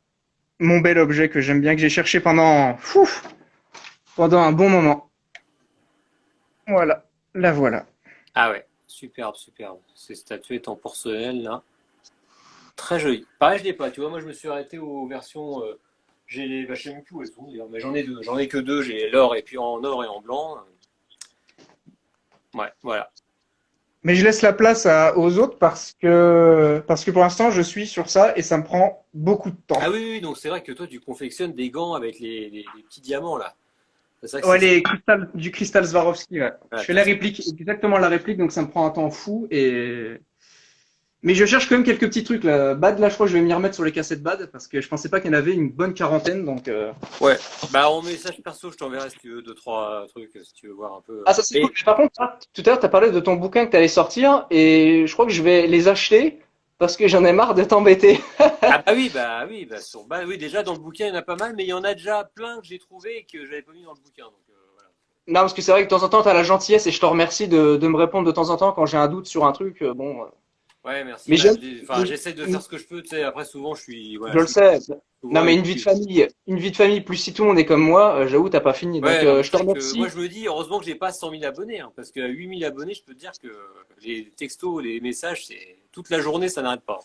Mon bel objet que j'aime bien, que j'ai cherché pendant un bon moment. Voilà. La voilà. Ah ouais, superbe. Ces statuettes en porcelaine, là. Très joli. Pareil, je l'ai pas, tu vois. Moi, je me suis arrêté aux versions. J'ai les. Bah, je sais même plus où elles sont, d'ailleurs, mais j'en ai deux. J'en ai que deux. J'ai l'or et puis en or et en blanc. Ouais, voilà. Mais je laisse la place aux autres parce que pour l'instant, je suis sur ça et ça me prend beaucoup de temps. Ah oui, donc c'est vrai que toi, tu confectionnes des gants avec les petits diamants, là. C'est ça que Ouais, c'est- du cristal Swarovski, ouais. Ah, Je fais la réplique, exactement la réplique, donc ça me prend un temps fou mais je cherche quand même quelques petits trucs là. Bad, là, je crois que je vais m'y remettre sur les cassettes Bad parce que je pensais pas qu'il y en avait une bonne quarantaine, donc. Ouais. Bah, en message perso, je t'enverrai si tu veux 2-3 trucs, si tu veux voir un peu. Ah, ça c'est Et- cool. Mais par contre, tout à l'heure, t'as parlé de ton bouquin que t'allais sortir et je crois que je vais les acheter parce que j'en ai marre de t'embêter. Ah oui, déjà dans le bouquin il y en a pas mal, mais il y en a déjà plein que j'ai trouvé et que j'avais pas mis dans le bouquin. Donc voilà. Non, parce que c'est vrai que de temps en temps, tu as la gentillesse et je te remercie de me répondre de temps en temps quand j'ai un doute sur un truc. Bon, Ouais, merci. mais Bah, j'aime, enfin, j'essaie de faire ce que je peux, tu sais. Après, souvent, je suis, voilà, je je le suis sais. souvent Non, mais avec lui. une vie de famille, plus si tout le monde est comme moi, j'avoue, t'as pas fini. Donc, Ouais, non, mais je te c'est vrai que moi, remercie. je me dis, heureusement que j'ai pas 100 000 abonnés, hein, parce qu'à 8 000 abonnés, je peux te dire que les textos, les messages, c'est toute la journée, ça n'arrête pas.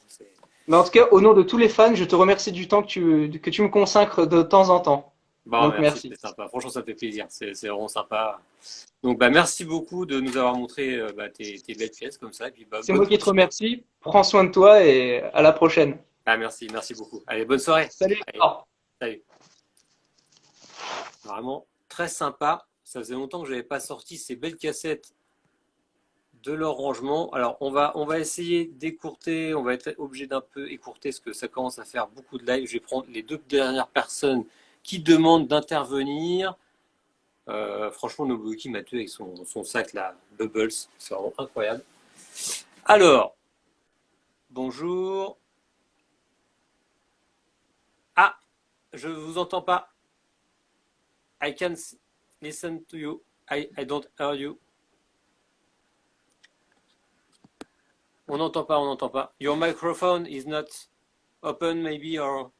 Mais en tout cas, au nom de tous les fans, je te remercie du temps que tu me consacres de temps en temps. Bon, Donc, merci, merci. c'est sympa. Franchement, ça me fait plaisir. C'est vraiment sympa. Donc, bah, merci beaucoup de nous avoir montré bah, tes belles pièces comme ça. Et puis, bah, C'est bonne moi qui te continuation. remercie. Prends soin de toi et à la prochaine. Ah, merci beaucoup. Allez, bonne soirée. Salut. Allez, salut. Vraiment très sympa. Ça faisait longtemps que j'avais pas sorti ces belles cassettes de leur rangement. Alors, on va essayer d'écourter. On va être obligé d'un peu écourter parce que ça commence à faire beaucoup de live. Je vais prendre les 2 dernières personnes qui demandent d'intervenir. Franchement, Nobuki m'a tué avec son sac là, Bubbles. C'est vraiment incroyable. Alors, bonjour. Ah, je vous entends pas. I can't listen to you. I don't hear you. On n'entend pas, on n'entend pas. Your microphone is not open, maybe, or...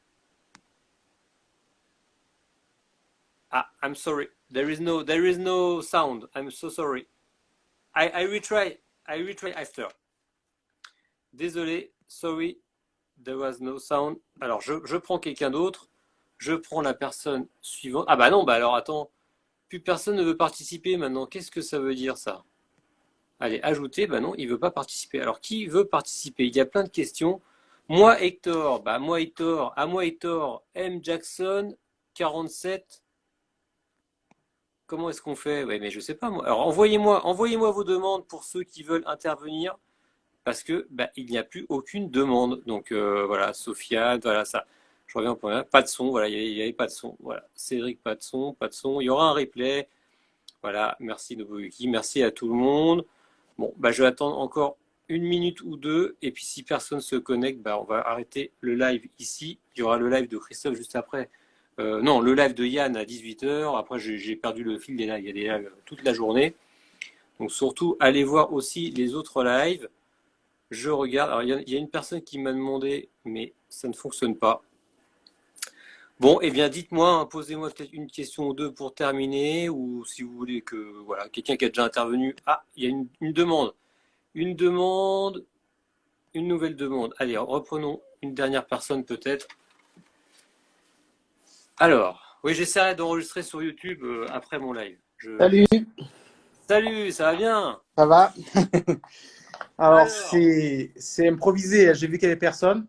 Ah, I'm sorry. There is no sound. I'm so sorry. I retry after. Désolé, sorry, there was no sound. Alors, je prends quelqu'un d'autre. Je prends la personne suivante. Ah bah non, bah alors attends. Plus personne ne veut participer maintenant. Qu'est-ce que ça veut dire ça? Allez, ajouter. Bah non, il veut pas participer. Alors, qui veut participer? Il y a plein de questions. Moi, Hector. Bah moi, Hector. À moi, Hector. M. Jackson, 47. Comment est-ce qu'on fait? Ouais, mais je sais pas moi. Alors, envoyez-moi vos demandes pour ceux qui veulent intervenir. Parce que bah, il n'y a plus aucune demande. Donc voilà, Sofiane, voilà ça. Je reviens au point. Pas de son, voilà, il n'y avait pas de son. Voilà, Cédric, pas de son, pas de son. Il y aura un replay. Voilà, merci Nobuyuki, merci à tout le monde. Bon, bah je vais attendre encore 1 minute ou 2. Et puis si personne se connecte, bah on va arrêter le live ici. Il y aura le live de Christophe juste après. Non, le live de Yann à 18h. Après, j'ai perdu le fil des lives. Il y a des lives toute la journée. Donc surtout, allez voir aussi les autres lives. Je regarde. Alors, il y a une personne qui m'a demandé, mais ça ne fonctionne pas. Bon, eh bien, dites-moi, hein, posez-moi peut-être une question ou deux pour terminer, ou si vous voulez que, voilà, quelqu'un qui a déjà intervenu. Ah, il y a une demande. Une demande, une nouvelle demande. Allez, reprenons une dernière personne peut-être. Alors, oui, j'essaierai d'enregistrer sur YouTube après mon live. Salut, Salut, ça va bien? ça va? Alors, Alors. c'est improvisé, j'ai vu qu'il n'y avait personne.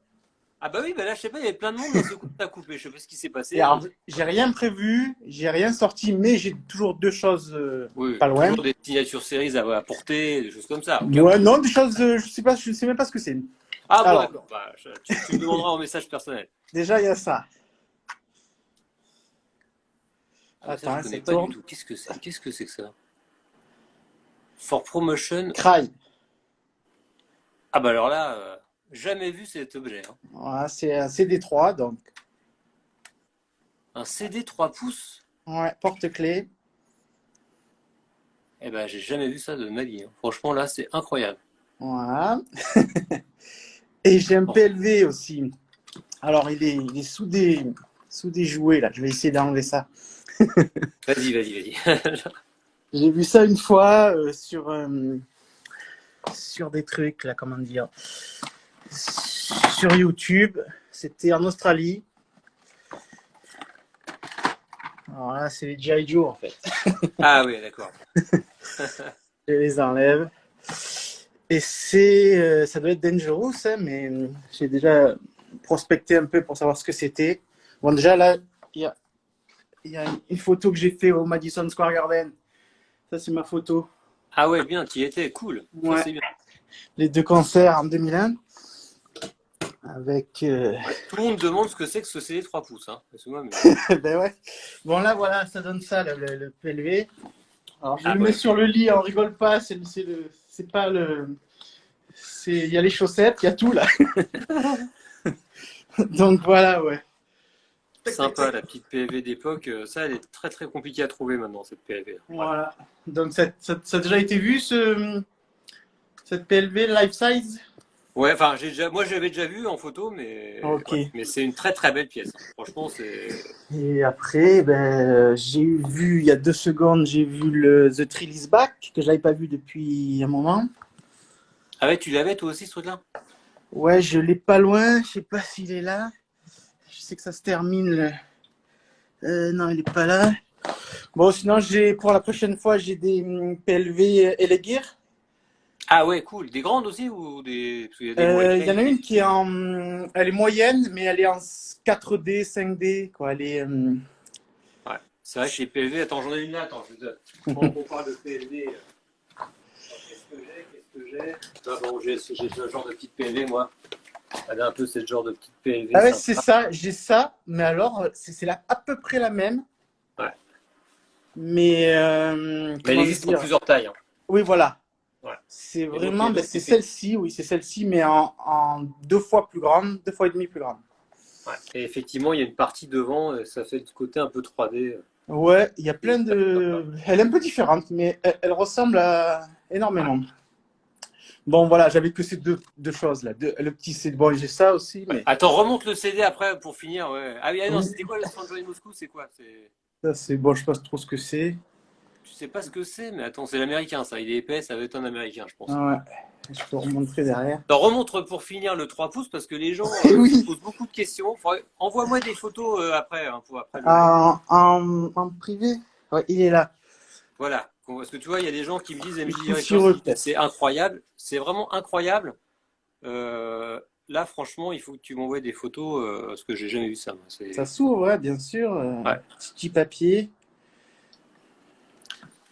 Ah bah oui, bah là, je sais pas, il y avait plein de monde dans ce coup de coupé. Je sais pas ce qui s'est passé. Et alors, j'ai rien prévu, j'ai rien sorti, mais j'ai toujours deux choses Oui, pas loin. toujours des signatures séries à apporter, des choses comme ça. Ouais, non, des choses, je sais même pas ce que c'est. Ah bon, Alors. d'accord. Bah, tu me demanderas en message personnel. Déjà, il y a ça. Ah, ça, Attends, je connais ça pas tourne. du tout. Qu'est-ce que c'est? Qu'est-ce que c'est que ça? For promotion. Cry. Ah bah alors là, jamais vu cet objet. Hein. Voilà, c'est un CD3, donc. Un CD 3 pouces. Ouais, porte-clés. Eh ben, j'ai jamais vu ça de ma vie. Hein. Franchement, là, c'est incroyable. Voilà. Et j'ai un PLV aussi. Alors, il est sous des jouets, là. Je vais essayer d'enlever ça. Vas-y. J'ai vu ça une fois sur des trucs, là, comment dire, sur YouTube. C'était en Australie. Alors là, c'est les G.I. Joe, en fait. Ah oui, d'accord. Je les enlève. Et ça doit être Dangerous, hein, mais j'ai déjà prospecté un peu pour savoir ce que c'était. Bon, déjà, là, il y a une photo que j'ai fait au Madison Square Garden. Ça, c'est ma photo. Ah ouais, bien, tu y étais, cool. Ouais. Ça, c'est bien. Les deux concerts en 2001. Avec. Tout le monde demande ce que c'est que ce CD 3 pouces. Hein. Excuse-moi, mais... Ben ouais. Bon, là, voilà, ça donne ça, le PLV. Alors, je le ouais. mets sur le lit, on rigole pas. C'est pas le. Il y a les chaussettes, il y a tout là. Donc voilà, ouais. Sympa, la petite PLV d'époque. Ça, elle est très très compliquée à trouver maintenant, cette PLV. Ouais. Voilà. Donc, ça a déjà été vu, cette PLV life size? Ouais, enfin, moi j'avais déjà vu en photo, mais, Ok. ouais. Mais c'est une très très belle pièce. Franchement, c'est. Et après, j'ai vu, il y a 2 secondes, j'ai vu le The Thrill is Back, que je n'avais pas vu depuis un moment. Ah ouais, tu l'avais toi aussi ce truc-là? Ouais, je l'ai pas loin, je sais pas s'il est là. Je sais que ça se termine. Non, il est pas là. Bon, sinon, pour la prochaine fois, j'ai des PLV Elegear. Ah ouais, cool. Des grandes aussi ou des. Parce qu'il y a des Il y en a une qui est elle est moyenne, mais elle est en 4D, 5D, quoi. Elle est. Ouais, c'est vrai que les PLV. Attends, j'en ai une là. Attends, pendant qu'on parle de PLV. Qu'est-ce que j'ai? Ah bon, j'ai ce genre de petite PLV, moi. Elle a un peu ce genre de petite PLV. Ah ouais, sympa. c'est ça, j'ai ça, mais alors, c'est à peu près la même. Ouais. Mais. Mais elle comment existe en dire plusieurs tailles. Hein. Oui, voilà. Ouais. C'est donc, vraiment, donc, c'est celle-ci, oui, c'est celle-ci, mais en 2 fois plus grande, 2 fois et demi plus grande. Ouais. Et effectivement, il y a une partie devant, ça fait le côté un peu 3D. Ouais, il y a plein de. Elle est un peu différente, mais elle ressemble énormément. Ouais. Bon, voilà, j'avais que ces deux choses là. Le petit CD, bon, j'ai ça aussi, mais Attends, remonte le CD après pour finir. Ouais. Ah oui, ah non, Oui. c'était quoi le Stranger in Moscow? C'est quoi? ça, c'est bon, je sais pas trop ce que c'est. Tu sais pas ce que c'est, mais attends, c'est l'américain ça. Il est épais, ça va être un américain, je pense. Ah ouais, je peux remontrer derrière. Alors, remonte pour finir le 3 pouces parce que les gens Oui. se posent beaucoup de questions. Envoie-moi des photos après, hein, pour après. En privé? Ouais, il est là. Voilà. Parce que tu vois, il y a des gens qui me disent MJ Coup Director, sur eux, peut-être. c'est incroyable. C'est vraiment incroyable. Là, franchement, il faut que tu m'envoies des photos parce que j'ai jamais vu ça. Moi. Ça s'ouvre, ouais, bien sûr. Ouais. Petit papier.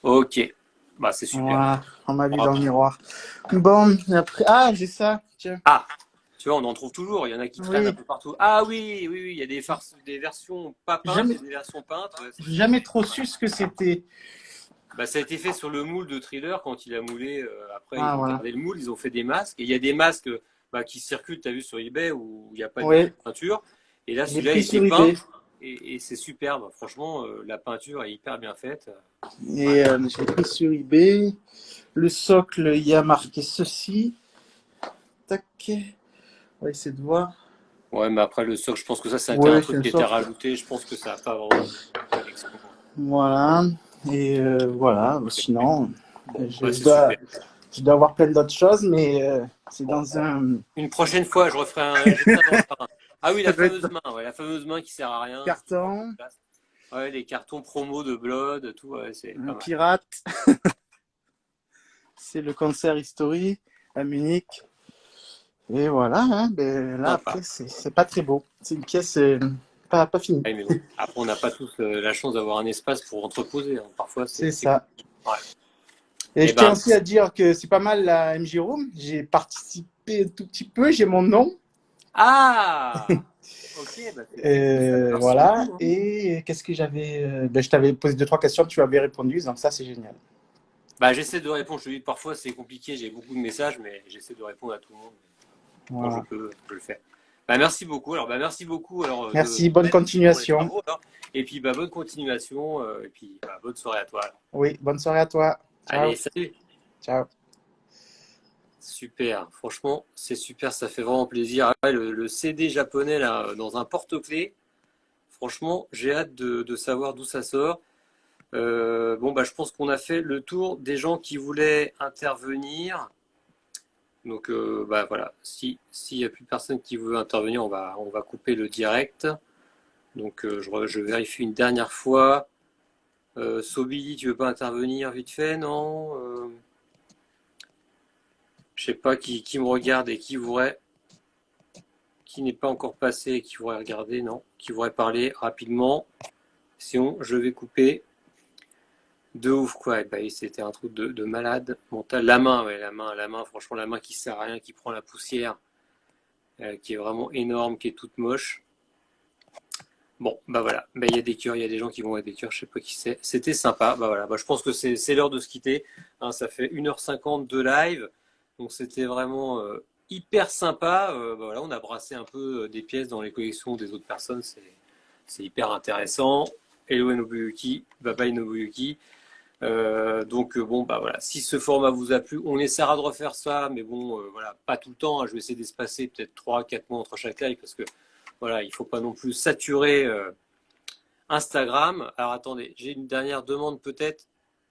Ok. Bah, c'est super. Voilà, on m'a vu dans le miroir. Bon, après. Ah, j'ai ça. Tiens. Ah, tu vois, on en trouve toujours. Il y en a qui traînent Oui. un peu partout. Ah oui, il y a des versions pas peintes Jamais- et des versions peintes. Ouais, J'ai jamais trop su ce que c'était. bah, ça a été fait sur le moule de Thriller quand il a moulé. Après, Ah, ils ont voilà. gardé le moule, ils ont fait des masques. Et il y a des masques qui circulent, tu as vu sur eBay, où il n'y a pas Ouais. de peinture. Et là, J'ai celui-là, pris il sur est peint. eBay. Et c'est superbe. Franchement, la peinture est hyper bien faite. Et je l'ai pris sur eBay. Le socle, il y a marqué ceci. Tac. On va essayer de voir. Ouais, mais après, le socle, je pense que ça, c'est Ouais, un c'est truc un qui était socle. rajouté. Je pense que ça n'a pas vraiment. Voilà. Et voilà. Sinon, je Ouais, c'est dois, super. je dois avoir plein d'autres choses, mais c'est dans un Une prochaine fois, je referai un. Je ferai un. Ah oui, la Ça doit être fameuse main. Ouais, la fameuse main qui sert à rien. carton, Ouais, les cartons promo de Blood, tout. Ouais, c'est pas un mal. pirate. C'est le concert historique à Munich. Et voilà, hein, là Sympa. après, c'est pas très beau. C'est une pièce pas finie. Ouais, mais bon, après, on n'a pas tous la chance d'avoir un espace pour entreposer. Hein. Parfois, C'est ça. Ouais. Et Eh je tiens ben, aussi à dire que c'est pas mal la MJ Room. J'ai participé un tout petit peu, j'ai mon nom. Ah ok, bah merci Voilà. beaucoup, hein. Et qu'est-ce que j'avais je t'avais posé 2-3 questions, tu avais répondu, donc ça c'est génial. Bah, j'essaie de répondre. Je te dis, parfois, c'est compliqué. J'ai beaucoup de messages, mais j'essaie de répondre à tout le monde. Voilà. Quand je le fais. Bah, merci beaucoup. Alors, merci beaucoup. Alors, Merci, bonne continuation. pour les travaux, alors. Et puis, bonne continuation. Et puis, bonne soirée à toi. Alors. Oui, bonne soirée à toi. Ciao. Allez, salut. Ciao. Super. Franchement, c'est super. Ça fait vraiment plaisir. Ah ouais, le CD japonais, là, dans un porte-clés. Franchement, j'ai hâte de savoir d'où ça sort. Je pense qu'on a fait le tour des gens qui voulaient intervenir. Donc, voilà. S'il n'y a plus personne qui veut intervenir, on va couper le direct. Donc, je vérifie une dernière fois. Sobi, tu veux pas intervenir vite fait, non? Je sais pas qui me regarde et qui n'est pas encore passé et qui voudrait regarder, non? Qui voudrait parler rapidement. Sinon, je vais couper. De ouf, quoi. C'était un truc de malade mental. La main, franchement, la main qui sert à rien, qui prend la poussière, qui est vraiment énorme, qui est toute moche. Bon, voilà. Il y a des cœurs, il y a des gens qui vont avec des cœurs, je sais pas qui c'est. C'était sympa. Voilà. Je pense que c'est l'heure de se quitter. Hein, ça fait 1h50 de live. Donc c'était vraiment hyper sympa. Voilà, on a brassé un peu des pièces dans les collections des autres personnes. c'est hyper intéressant. Hello Nobuyuki, bye bye Nobuyuki. Bon, bah voilà, si ce format vous a plu, on essaiera de refaire ça, mais bon, voilà, pas tout le temps, hein. Je vais essayer d'espacer peut-être 3-4 mois entre chaque live, parce que voilà, il faut pas non plus saturer Instagram. Alors attendez, j'ai une dernière demande peut-être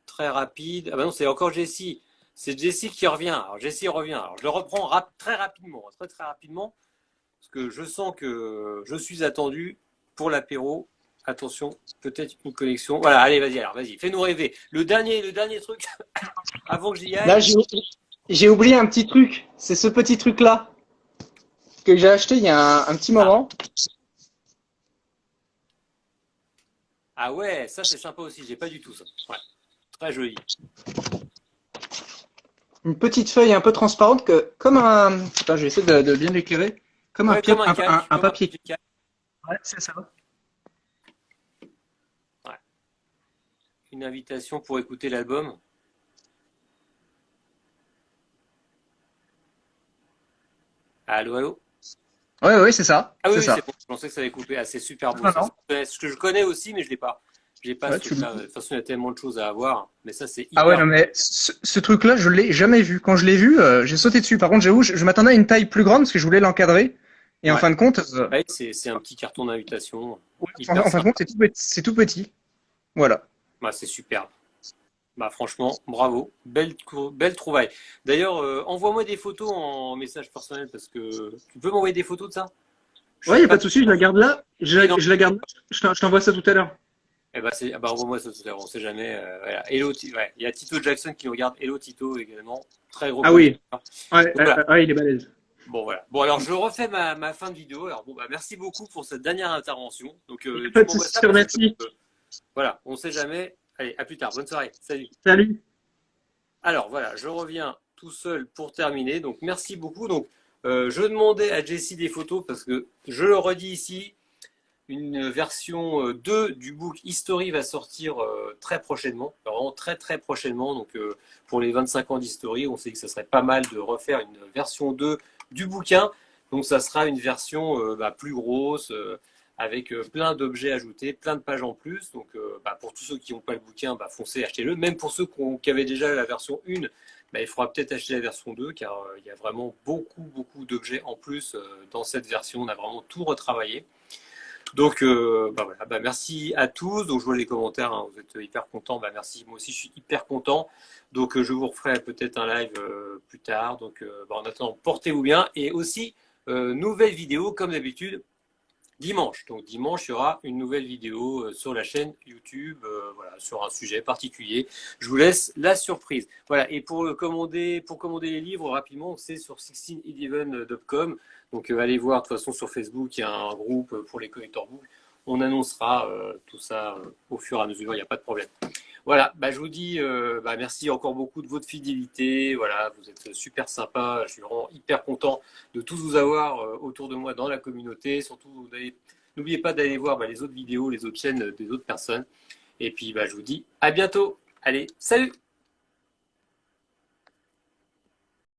très rapide. Ah bah non, c'est encore Jessie. C'est Jessie qui revient. Alors Jessie revient. Alors je le reprends très rapidement, très rapidement, parce que je sens que je suis attendu pour l'apéro. Attention, peut-être une connexion. Voilà, allez, vas-y, fais-nous rêver. Le dernier truc, avant que j'y aille. Là, j'ai oublié un petit truc. C'est ce petit truc-là que j'ai acheté il y a un petit moment. Ah ouais, ça c'est sympa aussi. J'ai pas du tout ça. Ouais, très joli. Une petite feuille un peu transparente comme un. Attends, je vais essayer de bien l'éclairer. Comme Ouais, comme un papier. Ouais, c'est ça. Ouais. Une invitation pour écouter l'album. Allô, allô? Ouais, c'est ça. Ah oui, c'est ça. c'est bon. Je pensais que ça avait coupé. Ah, c'est super beau. Non, Ça. non. C'est ce que je connais aussi, mais je l'ai pas. J'ai pas Ouais, ce truc-là. De toute façon, il y a tellement de choses à avoir. Mais ça, c'est hyper. Ah ouais, non, mais ce truc-là, je l'ai jamais vu. Quand je l'ai vu, j'ai sauté dessus. Par contre, j'avoue, je m'attendais à une taille plus grande parce que je voulais l'encadrer. Et en Ouais. fin de compte, Ouais, c'est un petit carton d'invitation. en fin de compte, c'est tout petit. Voilà. Bah, c'est super. Bah, franchement, bravo. Belle trouvaille. D'ailleurs, envoie-moi des photos en message personnel parce que tu peux m'envoyer des photos de ça? Ouais, y a pas de souci, je la garde là. Je Non. la garde. Je t'envoie ça tout à l'heure. Eh ben, envoie-moi ça tout à l'heure, on sait jamais. Voilà. Hello, ouais. Il y a Tito Jackson qui nous regarde. Hello Tito également. Très gros. Ah oui. Ouais, Ouais, voilà. il est balèze. Bon, voilà. Bon, alors je refais ma fin de vidéo. Alors, bon, bah, merci beaucoup pour cette dernière intervention. Donc, tu Pas de m'envoies souci, ça je te parce que, remercie. voilà, on sait jamais. Allez, à plus tard. Bonne soirée. Salut. Salut. Alors voilà, je reviens tout seul pour terminer. Donc merci beaucoup. Donc je demandais à Jessie des photos parce que je le redis ici, une version 2 du book History va sortir très prochainement, vraiment très prochainement. Donc pour les 25 ans d'History, on sait que ça serait pas mal de refaire une version 2 du bouquin. Donc ça sera une version plus grosse. Avec plein d'objets ajoutés, plein de pages en plus. Donc, pour tous ceux qui n'ont pas le bouquin, foncez, achetez-le. Même pour ceux qui avaient déjà la version 1, il faudra peut-être acheter la version 2, car il y a vraiment beaucoup d'objets en plus dans cette version. On a vraiment tout retravaillé. Donc, voilà. Merci à tous. Donc, je vois les commentaires, hein, vous êtes hyper contents. Merci, moi aussi, je suis hyper content. Donc, je vous referai peut-être un live plus tard. Donc, en attendant, portez-vous bien. Et aussi, nouvelle vidéo, comme d'habitude, dimanche. Donc dimanche, il y aura une nouvelle vidéo sur la chaîne YouTube, sur un sujet particulier. Je vous laisse la surprise. Voilà. Et pour commander les livres rapidement, c'est sur 16eleven.com. Donc allez voir. De toute façon, sur Facebook, il y a un groupe pour les collector books. On annoncera tout ça au fur et à mesure. Il n'y a pas de problème. Voilà, je vous dis merci encore beaucoup de votre fidélité. Voilà, vous êtes super sympa. Je suis vraiment hyper content de tous vous avoir autour de moi dans la communauté. Surtout, n'oubliez pas d'aller voir les autres vidéos, les autres chaînes des autres personnes. Et puis, je vous dis à bientôt. Allez, salut!